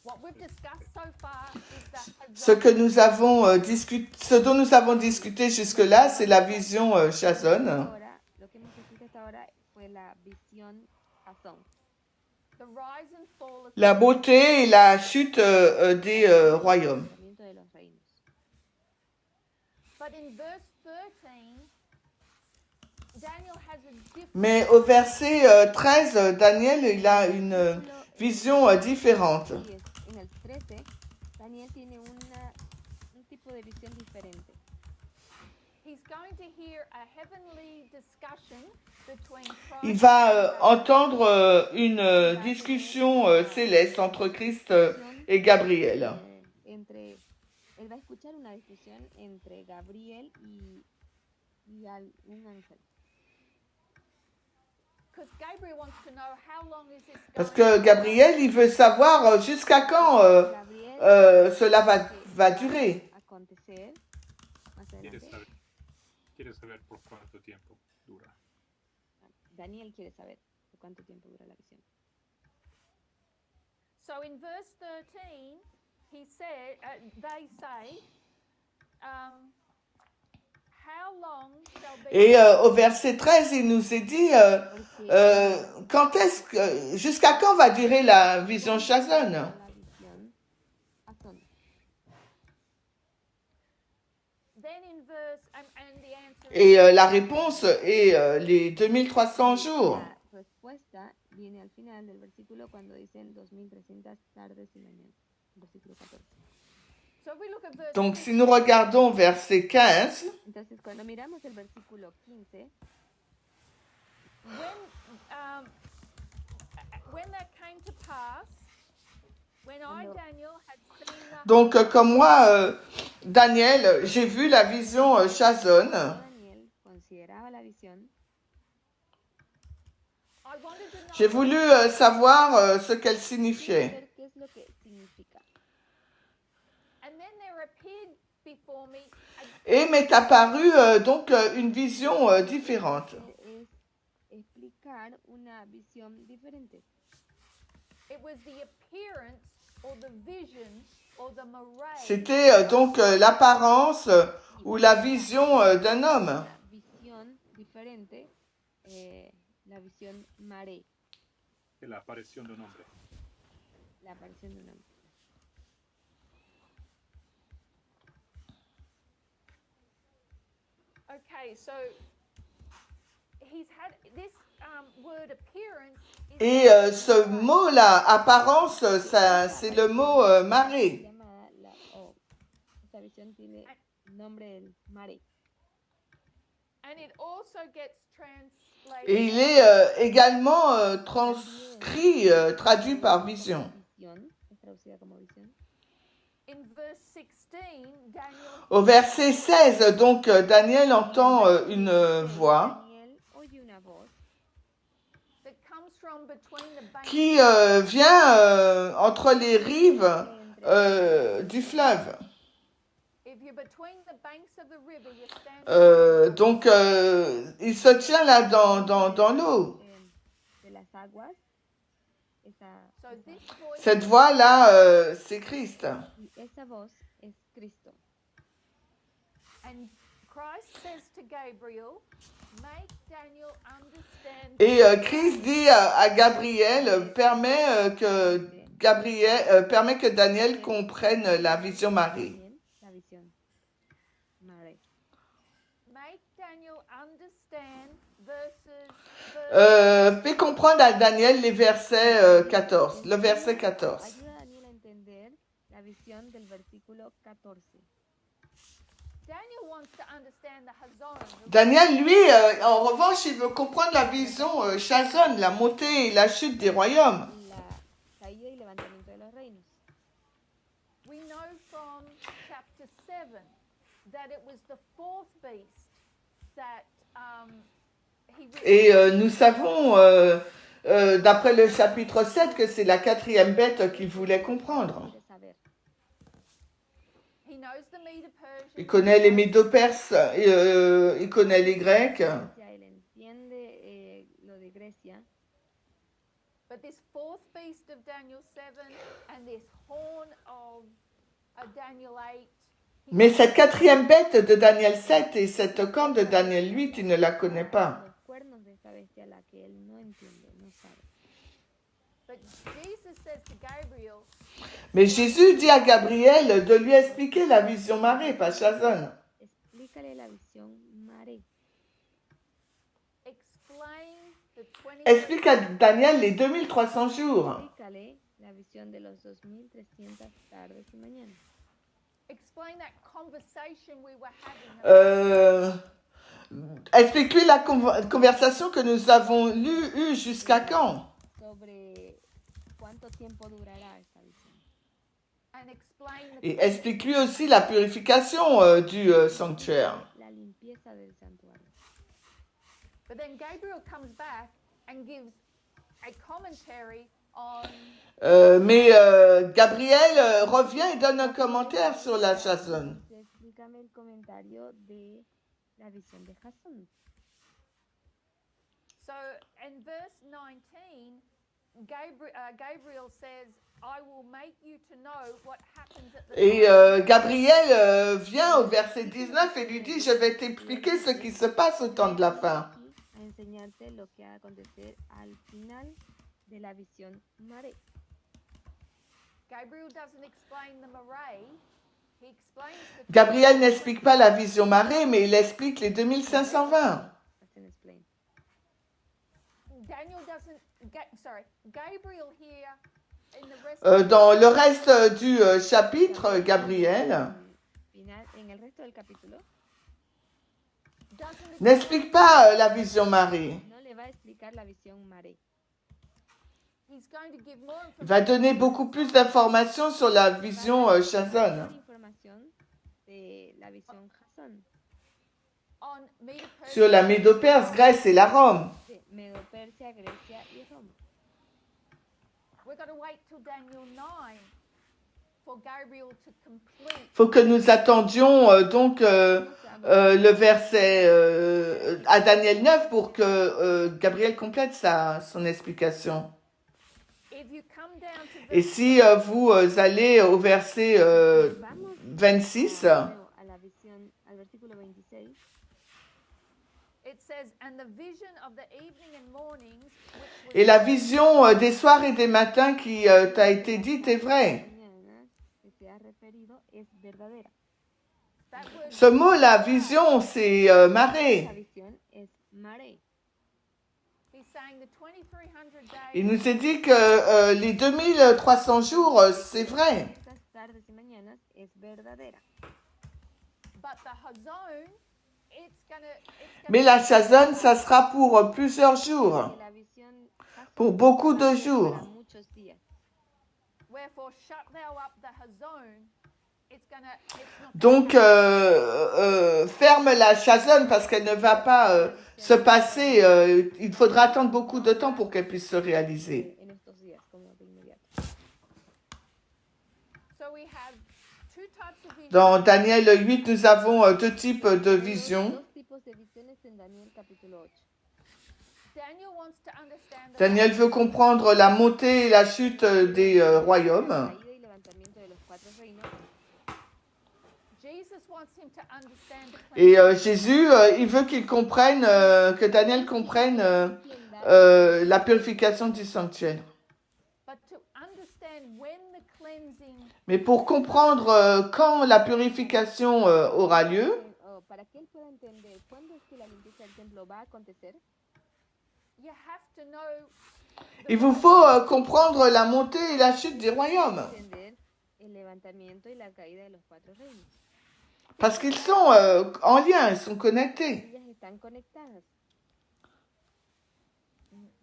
What we've discussed so far is that Ce dont nous avons discuté jusque-là, c'est la vision Chazon. Ahora, lo que hemos escrito hasta ahora fue la visión Jasón. the rise and fall of La beauté et la chute des royaumes. De los reinos. But in verse 13, Daniel has a different. Mais au verset 13, Daniel il a une vision différente. En el 13, Daniel tiene un tipo de visión diferente. He's going to hear a heavenly discussion between Il Christ va entendre une discussion céleste entre Christ et Gabriel. Él va a escuchar una discusión entre Gabriel y un ángel. because Gabriel wants to know how long is this Parce going que on. Gabriel, il veut savoir jusqu'à quand Gabriel cela va durer. acontecer más adelante. Quiere saber por cuánto tiempo dura. Daniel quiere saber por cuánto tiempo dura la visión. So in verse 13, he said, they say, how long shall be Et au verset 13, il nous est dit jusqu'à quand va durer la vision Chazon. La visión Jasón. then in verse and the answer Et la réponse est les 2300 jours. La respuesta viene al final del versículo cuando dicen 2300 tardes y mañanas. Versículo 14. so if we look at verse Donc si nous regardons verset 15, Entonces, cuando miramos el versículo 15, when that came to pass, when I Cuando- Daniel had seen the donc comme moi, Daniel, j'ai vu la vision Chazon. Daniel consideraba la visión, I wanted to know J'ai voulu savoir ce qu'elle signifiait. ver qué es lo que significa. and then there appeared before me Et m'est apparue donc une vision différente. Es explicar una visión diferente. it was the appearance or the vision or the moray C'était donc l'apparence ou la vision d'un homme. Una visión diferente, la visión Mare, De la aparición de un hombre. la aparición de un hombre. okay so he's had this word appearance is Et ce mot-là, apparence, ça, c'est le mot Se marée. llama esta visión tiene nombre del Mare. and it also gets translated Et il est également transcrit, traduit par vision. Visión, es traducida como visión. in verse 16 Daniel Au verset 16, donc Daniel entend une voix Daniel oye una voz that comes from between the banks qui vient entre les rives du fleuve. if you're between the banks of the river you're standing Donc il se tient là dans l'eau. de las aguas. so this voice Cette voix-là, c'est Christ. Y esa voz es Cristo. and Christ says to Gabriel make Daniel understand Et Christ dit à Gabriel, permet que Daniel comprenne la vision Marie. También la visión Mare. make Daniel understand verses Fais comprendre à Daniel les versets 14, le verset 14. Ayuda a Daniel a entender la visión del versículo 14. Daniel wants to understand the Hazon. Daniel, lui, en revanche, il veut comprendre la vision Chazon, la montée et la chute des royaumes. La caída y levantamiento de los reinos. We know from chapter 7 that it was the fourth beast that he was Et nous savons, d'après le chapitre 7, que c'est la quatrième bête qu'il voulait comprendre. De saber. he knows the Medo-Persians. Il connaît les Médo-Perses, il connaît les Grecs. Ya él entiende lo de Grecia, But this fourth beast of Daniel 7 and this horn of Daniel 8. Mais cette quatrième bête de Daniel 7 et cette corne de Daniel 8, il ne la connaît pas. los cuernos de esta bestia, la que él no entiende, no sabe. But Jesus says to Gabriel, Mais Jésus dit à Gabriel de lui expliquer la vision marée, pas Chazon. Explícale la visión Mare. explain the 20. Explique à Daniel les 2300 jours. Explícale la visión de los 2300 tardes y mañanas. Explain that conversation we were having. Explique-lui la conversation que nous avons eue jusqu'à quand. Sobre cuánto tiempo durará esta visión. And explain the Et explique-lui aussi la purification du sanctuaire. La limpieza del santuario. But then Gabriel comes back and gives a commentary on Mais Gabriel revient et donne un commentaire sur la Chazon. Explícame el comentario de la visión de Jasón. So in verse 19, Gabriel says, I will make you to know what happens at the Et time. Gabriel vient au verset 19 et lui dit, je vais t'expliquer ce qui se passe au temps de la fin. A enseñarte lo que va a acontecer al final de la visión Mare. Gabriel doesn't explain the Marae. He explains the Gabriel n'explique pas la vision marée, mais il explique les 2520. Doesn't explain. Daniel doesn't. Gabriel here in the rest. Dans le reste du chapitre, Gabriel Final, en el resto del capítulo doesn't n'explique pas la vision marée. no le va a explicar la visión Mare. He's going to give more Il va information donner beaucoup plus d'informations sur la vision Chazon. Información de la visión Jasón, on Medo-Persia. Sur la Médo-Perse, Grèce et la Rome. de Medo-Persia, Grecia y Roma. We're going to wait till Daniel 9 for Gabriel to complete. Il faut que nous attendions donc le verset à Daniel 9 pour que Gabriel complète son explication. If you come down to Et si vous allez au verset Vamos 26, a la visión, al versículo 26. it says, and the vision of the evening and mornings, which was et la vision des soirs et des matins qui t'a été dite est vraie. Mañana que se ha referido es verdadera. that word. Ce mot, la vision, c'est marée. Esa visión es Mare. He's saying the 2300 days. Il nous est dit que les 2300 jours, c'est vrai. Estas tardes y mañanas es verdadera. But the Hazon, Mais la Chazon, ça sera pour plusieurs jours, Que la visión pour beaucoup de jours. para muchos días. wherefore shut thou up the Hazon. It's not Donc, ferme la Chazon parce qu'elle ne va pas se passer. Il faudra attendre beaucoup de temps pour qu'elle puisse se réaliser. En estos días, como de inmediato. So we have two types of vision. Dans Daniel 8, nous avons deux types de visions. Dos tipos de visiones en Daniel capítulo 8. Daniel wants to understand the Daniel veut comprendre la montée et la chute des royaumes. Caída y levantamiento de los cuatro reinos. Jesus wants him to understand the Et cleansing. Jésus, il veut qu'il comprenne, que Daniel comprenne la purification du sanctuaire. But to understand when the cleansing Mais pour comprendre quand la purification aura lieu, Para que él pueda entender cuándo es que la limpieza del templo va a acontecer, you have to know il vous faut comprendre la montée et la chute des royaumes. entender el levantamiento y la caída de los 4 reinos. Parce qu'ils sont en lien, ils sont connectés. Ellas están conectadas.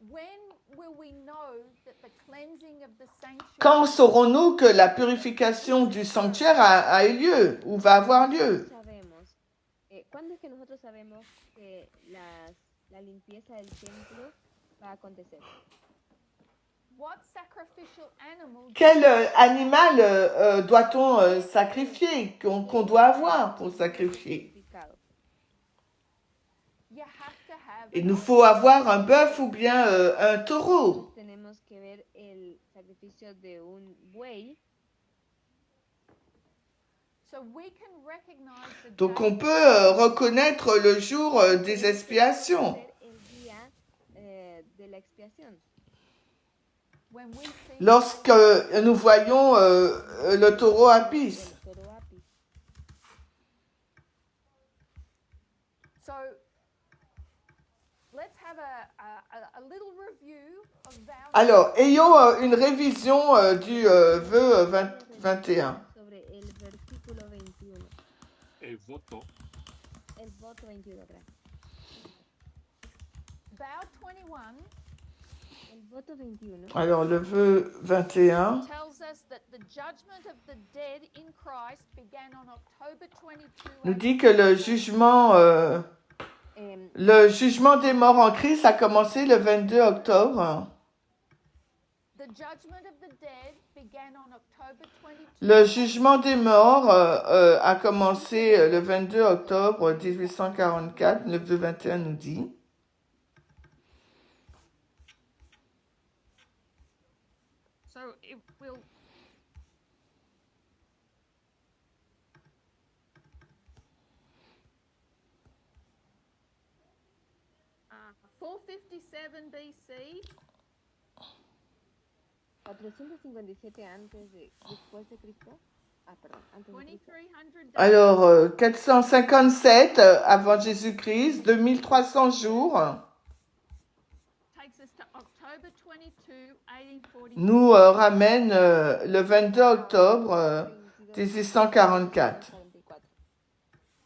When will we know that the cleansing of the Quand sanctuary saurons-nous que la purification du sanctuaire a eu lieu ou va avoir lieu? Sabemos. ¿Cuándo es que nosotros sabemos que la limpieza del templo va a acontecer? what sacrificial animal Quel animal doit-on sacrifier, qu'on doit avoir pour sacrifier? Sacrificado. you have to have Il an nous faut avoir un bœuf ou bien un taureau. Tenemos que ver el sacrificio de un buey. so we can recognize the Donc day on peut reconnaître le jour des expiations. Ser el día de la expiación. when we see Lorsque nous voyons le taureau Apis. El toro apis. so let's have a little review of vow Alors, ayons une révision du vœu 21. Sobre el versículo 21. El voto El voto 21, gracias. vow 21 El voto 21 Alors, le vœu 21 tells us that the judgment of the dead in Christ began on October 22 nous dit que le jugement des morts en Christ a commencé le 22 octobre. The judgment of the dead began on October 22 Le jugement des morts a commencé le 22 octobre 1844, le vœu 21 nous dit. so it will uh, 457 BC 457 después de Cristo. Perdón, antes de Cristo. 2300 days Alors, 457 avant Jésus-Christ, 2300 jours, takes us to October 22 1844 nous ramène le 22 octobre 1844. 44.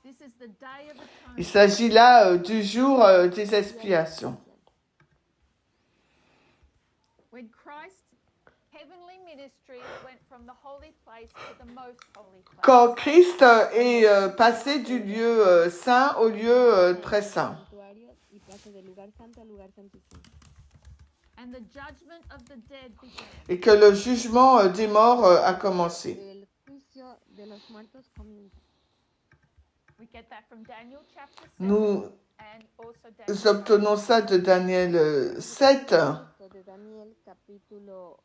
this is the day of Il atonement s'agit là du jour des expiations. when Christ's heavenly ministry went from the holy place to the most holy place Quand Christ est passé du lieu saint au lieu très saint. Santuario y pasa del lugar santo al lugar santísimo. and the judgment of the dead began Et que le jugement des morts a commencé. El juicio de los muertos comienza. we get that from Daniel chapter 7 Nous and also Daniel obtenons ça de Daniel 7 Esto de Daniel capítulo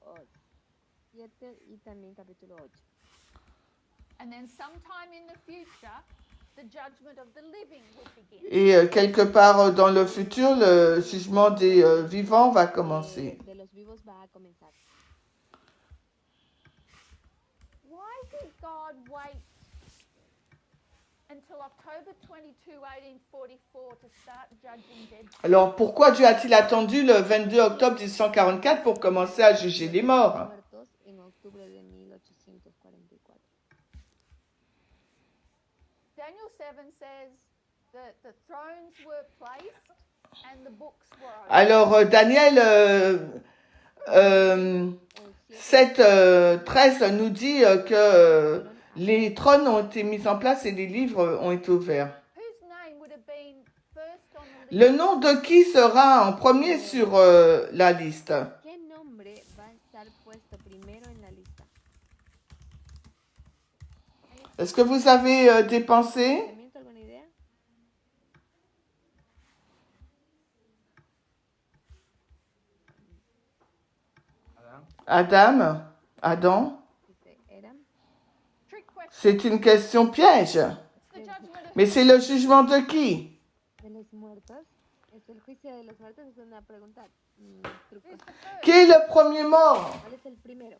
7 y también capítulo 8. and then sometime in the future the judgment of the living will begin et quelque part dans le futur, le jugement des vivants va commencer. De los vivos va a comenzar. why did God wait until October 22 1844 to start judging dead people? Alors pourquoi Dieu a-t-il attendu le 22 octobre 1844 pour commencer à juger les morts? Muertos en octubre de 1844. Daniel 7 says that the thrones were placed and the books were opened. Alors Daniel 7, 13 nous dit que les trônes ont été mis en place et les livres ont été ouverts. Whose name would have been first on the list? Le nom de qui sera en premier sur la liste? ¿Qué nombre va a estar puesto primero en la lista? Est-ce que vous avez des pensées? ¿Pensamiento, alguna idea? Adam? Dice, Eran. Trick question. C'est une question piège. It's the judgment of Mais c'est le jugement de qui? De los muertos. Es el juicio de los muertos. Es una pregunta. Truco. who's the first? Qui est le premier mort? ¿Cuál es el primero?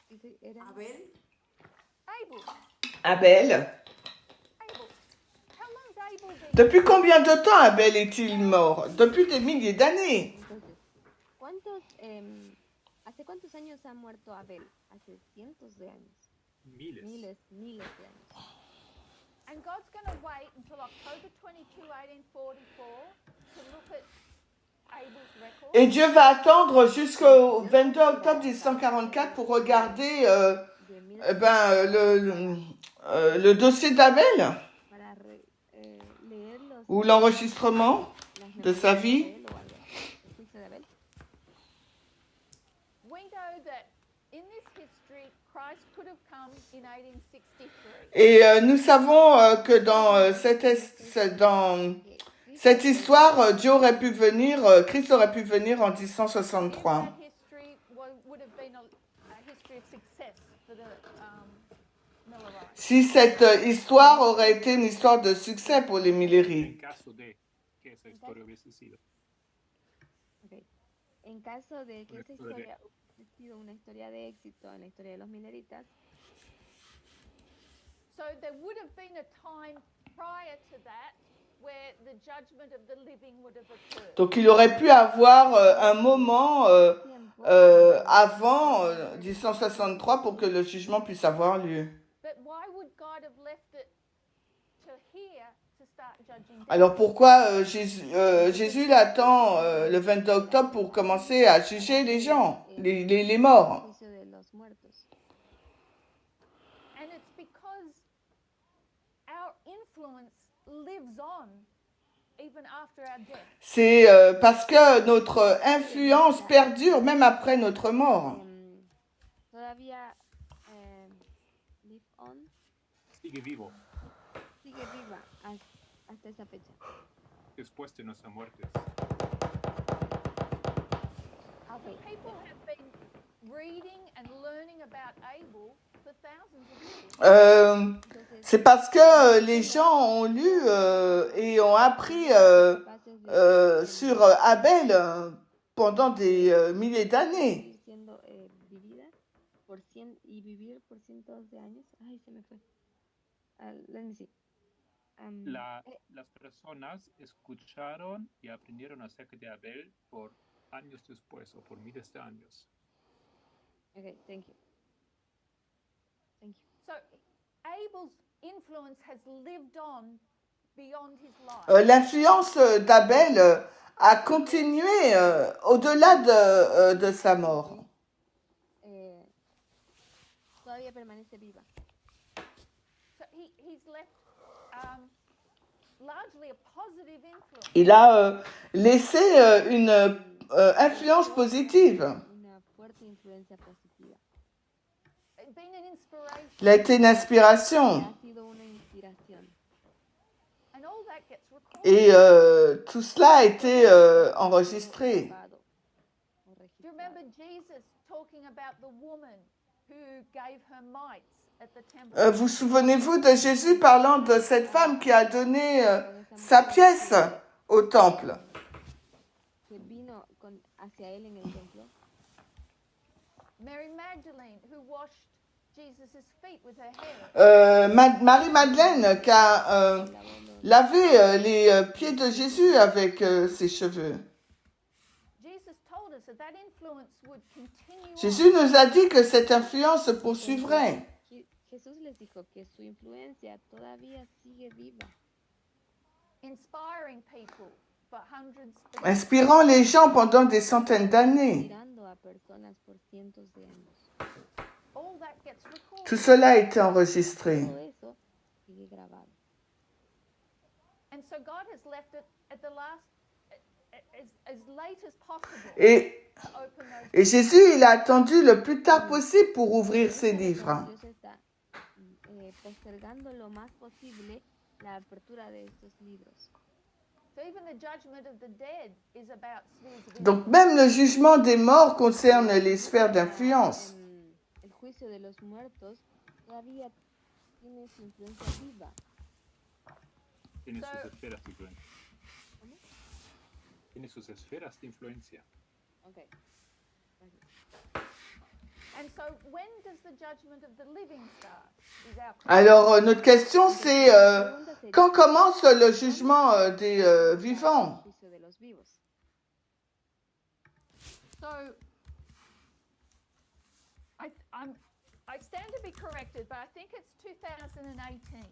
Dice, Eran. Abel, Abel. Abel. Abel. How long's Abel been? Depuis combien de temps Abel est-il mort? Depuis des milliers d'années. Entonces, ¿cuántos? ¿A ¿Hace cuántos años ha muerto Abel? Hace cientos de años. Miles. Miles de años. And God's going to wait until October 22, 1844 to look at Abel's record. Et Dieu va attendre jusqu'au 22 octobre 1844 pour regarder De mil- le dossier d'Abel para leer ou l'enregistrement las de sa memorias vie. de Abel o algo. El juicio de Abel. We know that in this history, Christ could have come in 1863. Et nous savons que dans cette histoire, Dieu aurait pu venir, Christ aurait pu venir en If 1863. that history would have been a history of success for the Millerites. Si cette histoire aurait été une histoire de succès pour les En Millerites. caso de que esa historia hubiese sido. Ok. En caso de que esa Una historia de- historia hubiese sido una historia de éxito en la historia de los Milleritas, So there would have been a time prior to that where the judgment of the living would have occurred. Donc il aurait pu avoir un moment tiempo avant 1863 pour que le jugement puisse avoir lieu. But why would God have left it to here to start judging them? Alors pourquoi Jésus l'attend le 22 octobre pour commencer à juger les gens, les morts? el juicio de los muertos. And it's because our influence lives on even after our death. C'est parce que notre influence perdure même après notre mort. Todavía live on, Sigue vivo sigue viva hasta esa fecha. después de nuestra muerte. Other people have been reading and learning about Abel for thousands of years. Entonces, C'est parce que les gens ont lu et ont appris bases de sur Abel pendant des milliers d'années. seguir siendo vividas por 100 y vivir por cientos de años. Ay, se me fue. Let me see. Las personas escucharon y aprendieron acerca de Abel por años después o por miles de años. Okay, thank you. Thank you. So Abel's influence has lived on beyond his life. L'influence d'Abel a continué au-delà de sa mort. Todavía permanece viva. So he's left largely a positive influence. Il a laissé une influence positive. Una fuerte influencia positiva. It's been an inspiration. Il a été une inspiration. Ha sido una inspiración. And all that gets recorded. Et tout cela a été enregistré. Grabado o Do you registrado. remember Jesus talking about the woman who gave her mites at the temple? Vous souvenez-vous de Jésus parlant de cette femme qui a donné sa pièce au temple? Que vino hacia él en el templo. Mary Magdalene, who washed Jesus' feet with her hair. Marie-Madeleine qui a lavé les pieds de Jésus avec ses cheveux. Jesus told us that that influence would continue Jésus nous a dit que cette influence se poursuivrait, Jesús les dijo que su influencia todavía sigue viva, on, inspiring people for hundreds of inspirant les gens pendant des centaines d'années. inspirando a personas por cientos de años. all that gets recorded. Tout cela a été enregistré. Todo eso sigue grabado. And so God has left it at the last, as late as possible Et, to open those. et Jésus, il a attendu le plus tard possible pour ouvrir ses livres. Dios está postergando lo más posible la apertura de estos libros. So even the judgment of the dead is about spheres of Donc même le jugement des morts concerne les sphères d'influence. El juicio de los muertos todavía tiene su influencia viva. Tiene So- sus esferas de influencia. ¿Cómo? Tiene sus esferas de influencia. Okay. And so when does the judgment of the living start? Is our question. Alors notre question c'est La pregunta sería, quand commence le jugement des vivants? el juicio de los vivos. So I stand to be corrected, but I think it's 2018.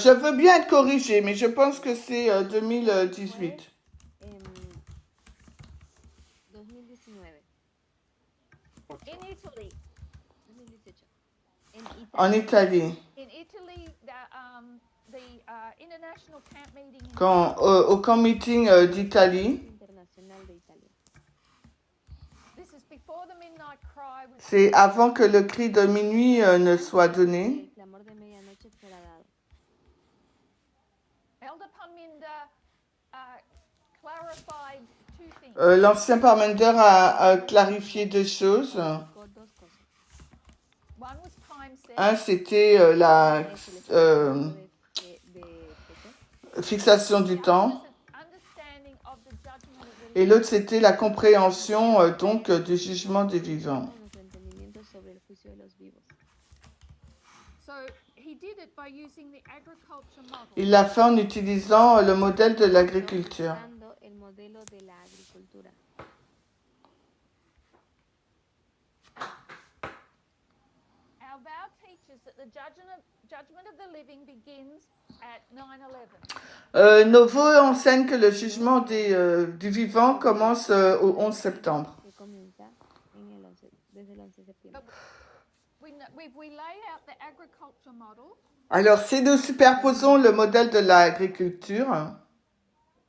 Je veux bien être corrigée, mais je pense que c'est 2018. En 2019. In Italy, 2018. En Italie. in Italy, the international camp meeting in Au camp meeting d'Italie. Internacional de Italia. this is before the midnight cry was C'est avant que le cri de minuit ne soit donné. El clamor de medianoche fuera dado. Elder Parminder clarified two things. L'ancien Parmenter a clarifié deux choses. Dos cosas. One was time set. Un, c'était la De fixation du temps. Understanding of the judgment of the Et l'autre, c'était la compréhension donc du jugement des vivants. nuestro entendimiento sobre el juicio de los vivos. So he did it by using the agriculture model. Il l'a fait en utilisant le modèle de l'agriculture. Usando el modelo de la agricultura. Our vow teaches that the judgment of the living begins at 9/11. Nos vœux enseignent que le jugement du vivant commence au 11 septembre. Que comienza desde el 11 de septiembre. We lay out the agriculture model. Alors, si nous superposons le modèle de l'agriculture,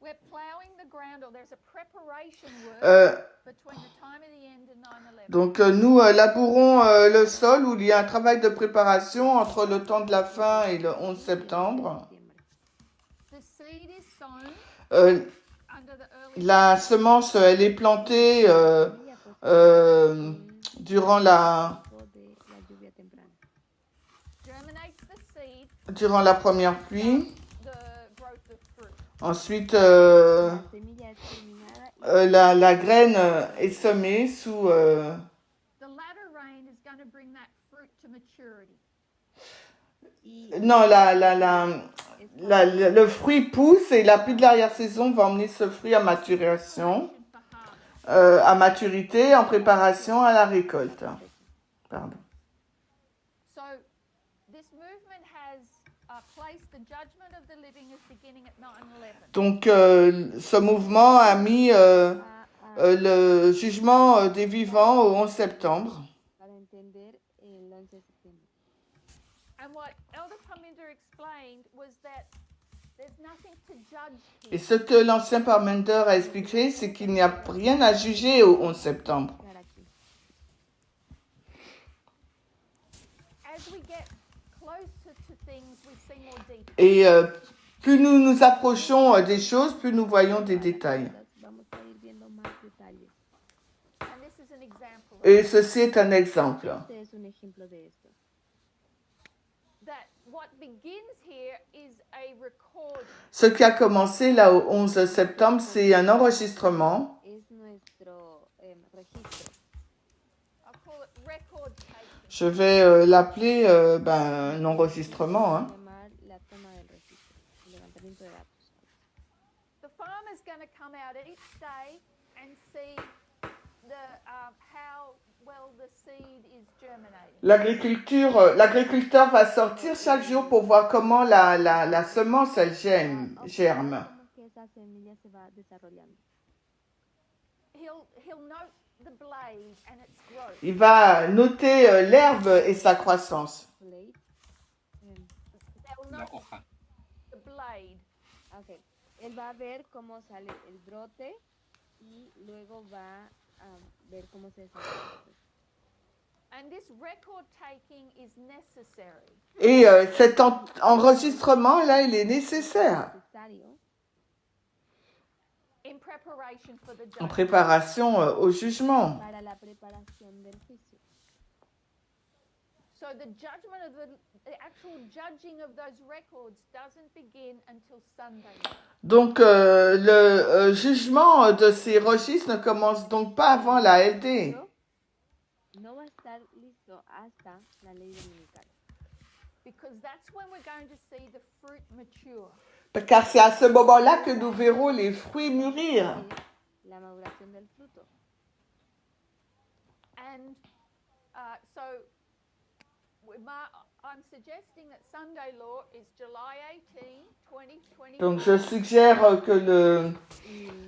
We're plowing the ground, or there's a preparation work between the time of the end and 9/11. donc nous labourons le sol où il y a un travail de préparation entre le temps de la fin et le 11 septembre. The seed is sown Euh, under the early la semence, elle est plantée durant la lluvia temprana. germinates the seed, première pluie. the growth of fruit. Ensuite, La semilla es germinada la graine est semée sous... The latter rain is going to bring that fruit to maturity. non, le fruit pousse et la pluie de l'arrière-saison va emmener ce fruit à maturation, For harvest. à maturité en préparation à la récolte. Pardon. So this movement has placed the judgment of the living as beginning at 9/11. Donc, ce mouvement a mis le jugement des vivants au 11 septembre. para entender el 11 de septiembre. And what Elder Parminder explained was that there's nothing to judge Et here. ce que l'ancien Parmenter a expliqué, c'est qu'il n'y a rien à juger au 11 septembre. Claro, aquí. As we get closer to things, we see more detail. Et plus nous nous approchons des choses, plus nous voyons des détails. Vamos a ir viendo más detalles. And this is an example of Et ceci est un exemple. Este es un ejemplo de esto. that. What begins here is a recording. Ce qui a commencé là au 11 septembre, c'est un enregistrement. Es nuestro registro. I'll call it record taking. Je vais l'appeler un enregistrement. Hein. Llamar la toma del registro, el levantamiento de datos. The farmer's going to come out each day and see how well the seed is germinating. L'agriculteur va sortir chaque jour pour voir comment la semence elle germe. Cómo que esa semilla se va desarrollando. He'll note the blade and its growth. Il va noter l'herbe et sa croissance. Blade. They'll La note hoja. the blade. Ok. Él va a ver cómo sale el brote y luego va a ver cómo se desarrolla. And this record taking is necessary Et cet enregistrement là, il est nécessaire Necesario in preparation for the en judgment. préparation au jugement. para la preparación del juicio. So the judgment of the actual judging of those records doesn't begin until Sunday night. Donc le jugement de ces registres ne commence donc pas avant la LD. No va a estar listo hasta la ley dominical. Because that's when we're going to see the fruit mature. Car c'est à ce moment-là que nous verrons les fruits mûrir. La maduración del fruto. And so I'm suggesting that Sunday law is July 18, 2024. Donc je suggère que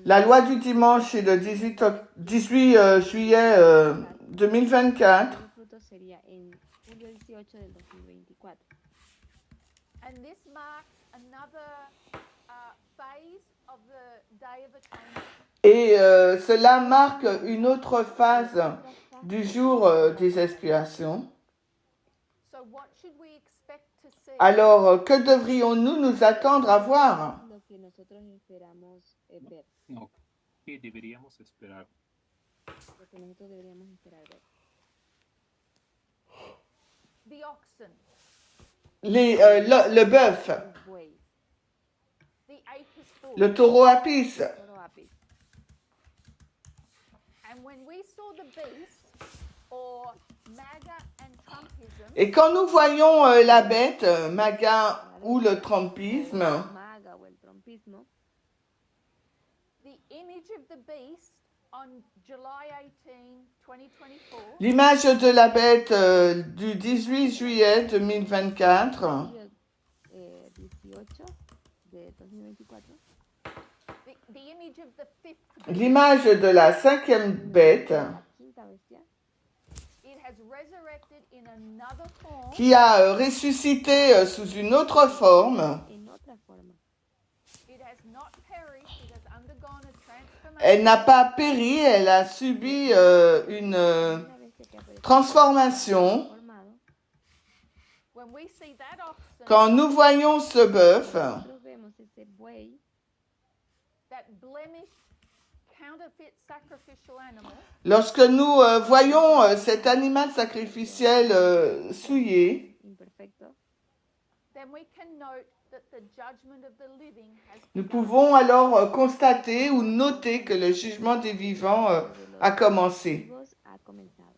la loi du dimanche est le 18 juillet 2024. El fruto sería en julio 18 del 2024. And this marks another phase of the Day of Atonement. Et cela marque une autre phase du jour des expiations. So what should we expect to see? Alors, que devrions-nous nous attendre à voir? Lo que nosotros esperamos ver, No, ¿qué deberíamos esperar? lo que nosotros deberíamos esperar ver. The oxen, Le bœuf, El buey, the apis bull. le taureau apis. toro apis. And when we saw the beast, or MAGA and Trumpism, Et quand nous voyons la bête, Maga ou le trumpisme, Maga o el trompismo, the image of the beast on July 18, 2024, l'image de la bête du 18 juillet 2024, julio 18 de 2024, the image of the fifth beast, l'image de la cinquième bête la quinta bestia, it has resurrected in another form, qui a ressuscité sous une autre forme. en otra forma. it has not perished, it has undergone a transformation. Elle n'a pas péri, elle a subi une Una bestia que apareció transformation. formado. When we see that oxen, Quand nous voyons ce bœuf, Nosotros vemos ese buey, that blemished counterfeit sacrificial animal, lorsque nous voyons cet animal sacrificiel souillé, imperfecto, then we can note that the judgment of the living has nous begun. pouvons alors constater ou noter que le jugement des vivants a commencé. vivos ha comenzado.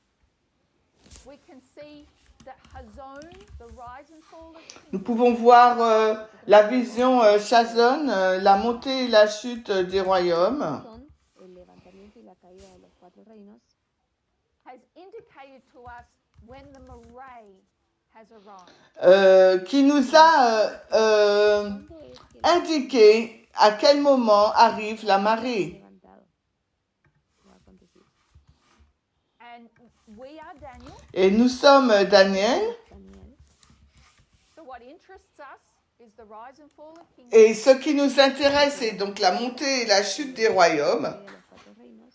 We can see that Hazon, the rise and fall of Nous kings, pouvons voir la vision Chazon, la montée et la chute des royaumes, Son el levantamiento y la caída de los cuatro reinos has indicated to us when the Moray has arrived. qui nous a ¿Cuándo es que el indiqué à quel moment arrive la marée. levantado o ha acontecido? And we are Daniel, Et nous sommes Daniel, Daniel, so what interests us is the rise and fall of kings. et ce qui nous intéresse est donc la montée et la chute des royaumes. caída de los cuatro reinos.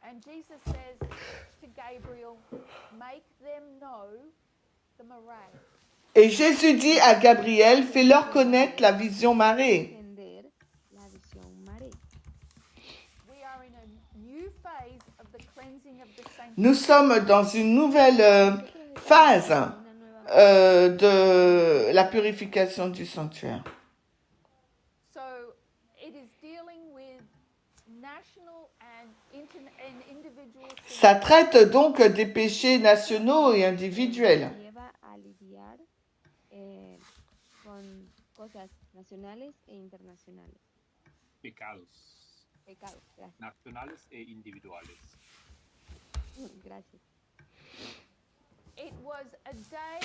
And Jesus says to Gabriel, make them know the Moray. Et Jésus dit à Gabriel, fais-leur connaître la vision marée. Entender la visión maré. We are in a new phase of the cleansing of the saints. Nous sommes dans une nouvelle phase Una nueva de la purification du sanctuaire. So it is dealing with national and individual sins. Ça traite donc des péchés nationaux et individuels. lleva a lidiar con cosas nacionales e internacionales. Pecados Pecados, gracias. nacionales e individuales. Gracias. It was a day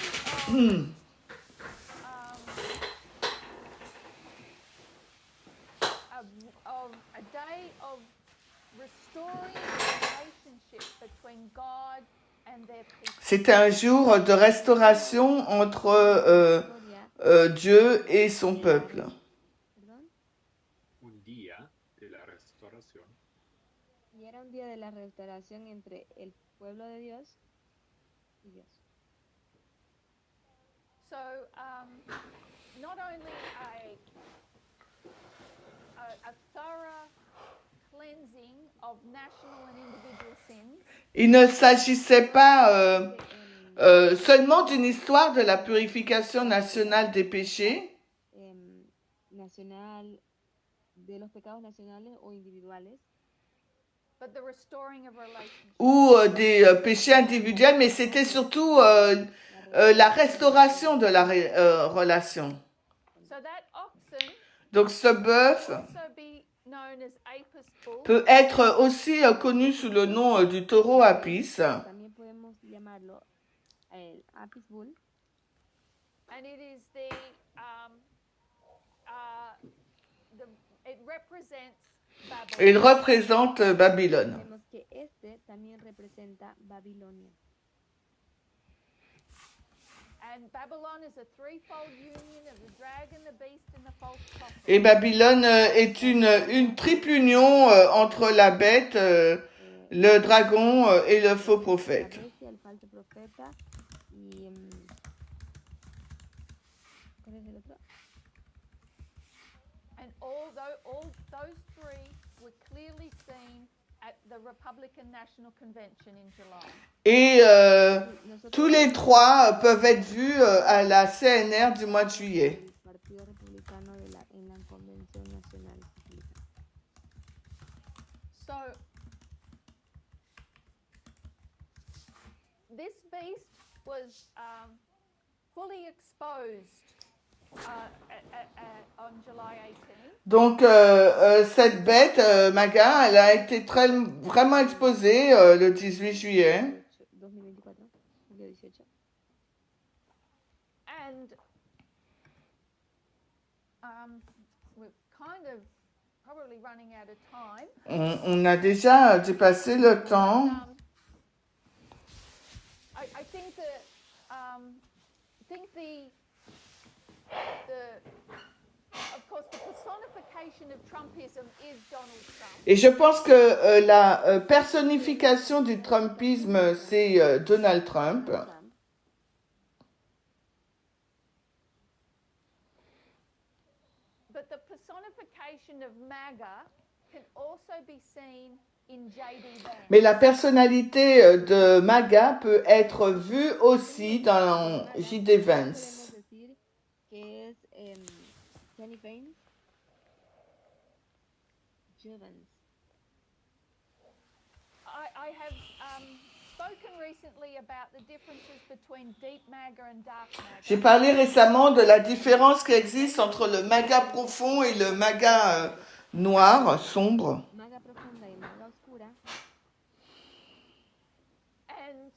of, a day of restoring the relationship between God and their people. C'était un jour de restauration entre Gloria, Dieu et son peuple. perdón. Un día de la restauración Y era un día de la restauración entre el pueblo de Dios y Dios. So not only a thorough cleansing of national and individual sins, Il ne s'agissait pas seulement d'une histoire de la purification nationale des péchés, Nacional, de los pecados nacionales o individuales, but the restoring of relationships. ou des péchés individuels, mais c'était surtout la restauration de la relation. So that oxen Donc ce bœuf also be known as Apis bull, peut être aussi connu sous le nom du taureau apis. también podemos llamarlo el Apis bull. and it is it represents Il Babylon. représente Babylone. Vemos que este también representa Babilonia. And Babylon is a threefold union of the dragon, the beast, and the false prophet. Et Babylone est une triple union entre la bête, le dragon et le faux La prophète. bestia, el falso profeta y ¿cuál es el otro? And all those three were clearly seen at the Republican National Convention in July. Et Nosotros tous les trois peuvent être vus à la CNR du mois de juillet. el Partido Republicano en la Convención Nacional Republicana. So this beast was fully exposed on July 18. Donc cette bête, Maga, elle a été vraiment exposée le 18 juillet. 2024, julio 18. And we're kind of probably running out of time. On a déjà dépassé le temps. I think that of course the personification of Trumpism is Donald Trump. Et je pense que la personnification du Trumpisme, c'est Donald Trump. But the personification of MAGA can also be seen in J.D. Vance. Mais la personnalité de MAGA peut être vue aussi dans J.D. Vance. Podemos decir que es Jenny Vance. Jevons. I have spoken recently about the differences between deep MAGA and dark J'ai MAGA. parlé récemment de la différence qui existe entre le MAGA profond et le MAGA noir, sombre. Maga profunda y maga oscura. And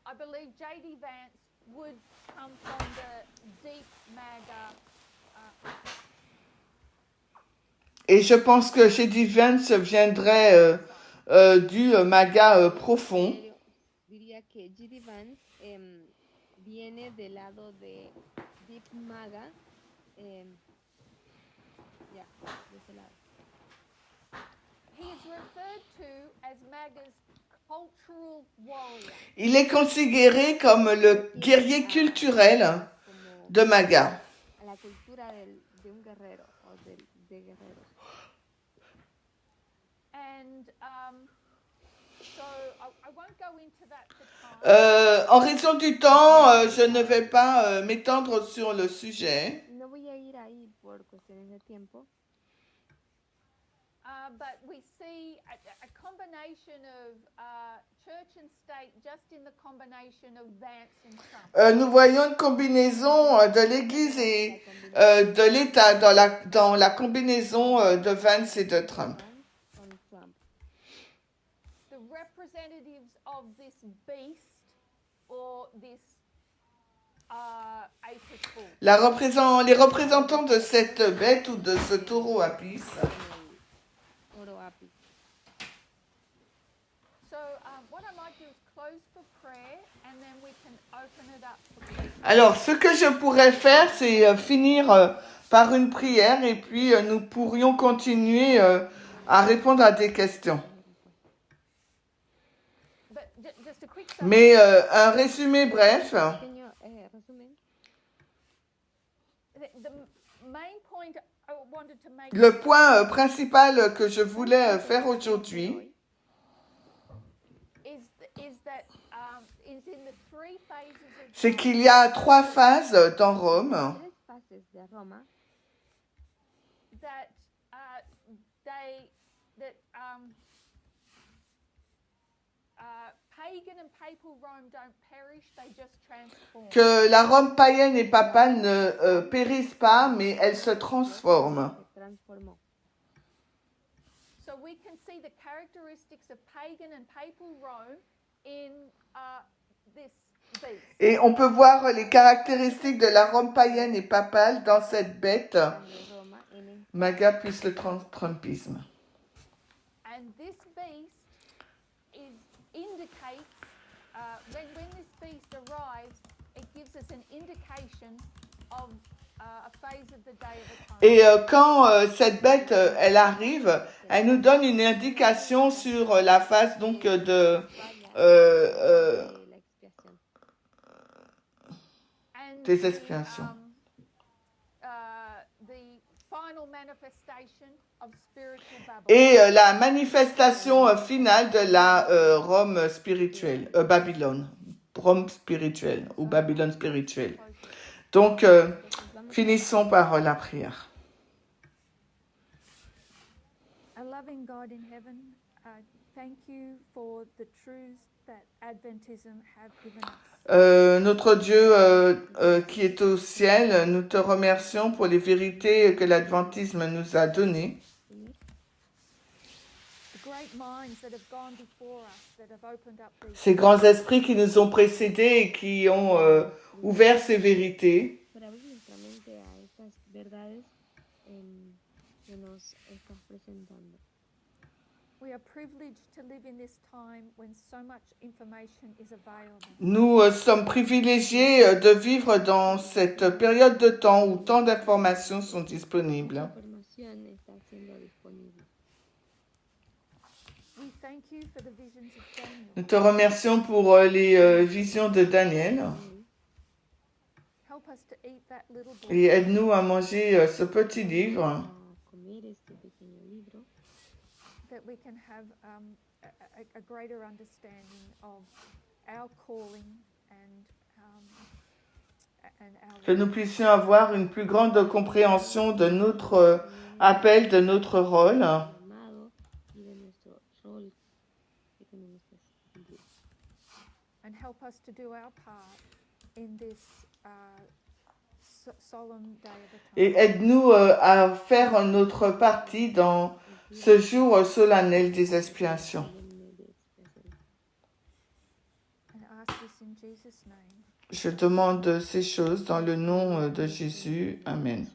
I believe J.D. Vance would come from the deep MAGA. Et je pense que J.D. Vance viendrait du MAGA profond. Pero diría que J.D. Vance viene del lado de Deep Maga. Ya, de ese lado. He is referred to as MAGA's cultural warrior. Il est considéré comme le guerrier culturel Como de MAGA. a la cultura de un guerrero o de guerreros. And so I won't go into that for time. En raison du temps, je ne vais pas m'étendre sur le sujet. No voy a ir ahí por cuestiones de tiempo, But we see a combination of church and state just in the combination of Vance and Trump. Nous voyons une combinaison de l'Église et de l'État dans la combinaison de Vance et de Trump. con Trump. The representatives of this beast or this Apis bull. Les représentants de cette bête ou de ce taureau Apis. El oro apis. So what I might do is close for prayer and then we can open it up for questions. Alors, ce que je pourrais faire, c'est finir par une prière et puis nous pourrions continuer à répondre à des questions. But just a quick Mais un résumé bref. Pequeño resumen. The main point I wanted to make Le point principal que je voulais faire aujourd'hui, is that is in the three phases of c'est qu'il y a 3 phases dans Rome. Tres fases de Roma that pagan and papal Rome don't perish, they just transform. Que la Rome païenne et papale ne périssent pas, mais elles se transforment. se transformó. So we can see the characteristics of pagan and papal Rome in this beast. Et on peut voir les caractéristiques de la Rome païenne et papale dans cette bête, de Roma en esta. MAGA plus le Trumpisme. And this beast indicates, when this beast arrives, it gives us an indication of a phase of the Day of Atonement. Et quand cette bête, elle arrive, elle nous donne une indication sur la phase donc de... La expiación. And des expiations. the final manifestation of spiritual Babylon. Et la manifestation finale de la Rome spirituelle, Babylone, Rome spirituelle ou Babylone spirituelle. Donc, finissons par la prière. Our loving God in heaven, thank you for the truths that Adventism have given us. Notre Dieu qui est au ciel, nous te remercions pour les vérités que l'adventisme nous a données. The great minds that have gone before us, that have opened up these. Ces grands esprits qui nous ont précédés et qui ont ouvert ces vérités. Para abrir nuestra mente a estas verdades que nos estás presentando. We are privileged to live in this time when so much information is available. Nous sommes privilégiés de vivre dans cette période de temps où tant d'informations sont disponibles. La información está siendo disponible. We thank you for the visions of Daniel. Nous te remercions pour les visions de Daniel Help us to eat that little book. et aide-nous à manger ce petit livre A comer este pequeño libro That we can have a greater understanding of our calling and que nous puissions avoir une plus grande compréhension de notre appel, de notre rôle. llamado y de nuestro rol que tenemos que cumplir. and help us to do our part in this solemn day of Et atonement. aide-nous à faire notre partie dans ce jour solennel des expiations. And ask this in Jesus' name. Je demande ces choses dans le nom de Jésus. Amen.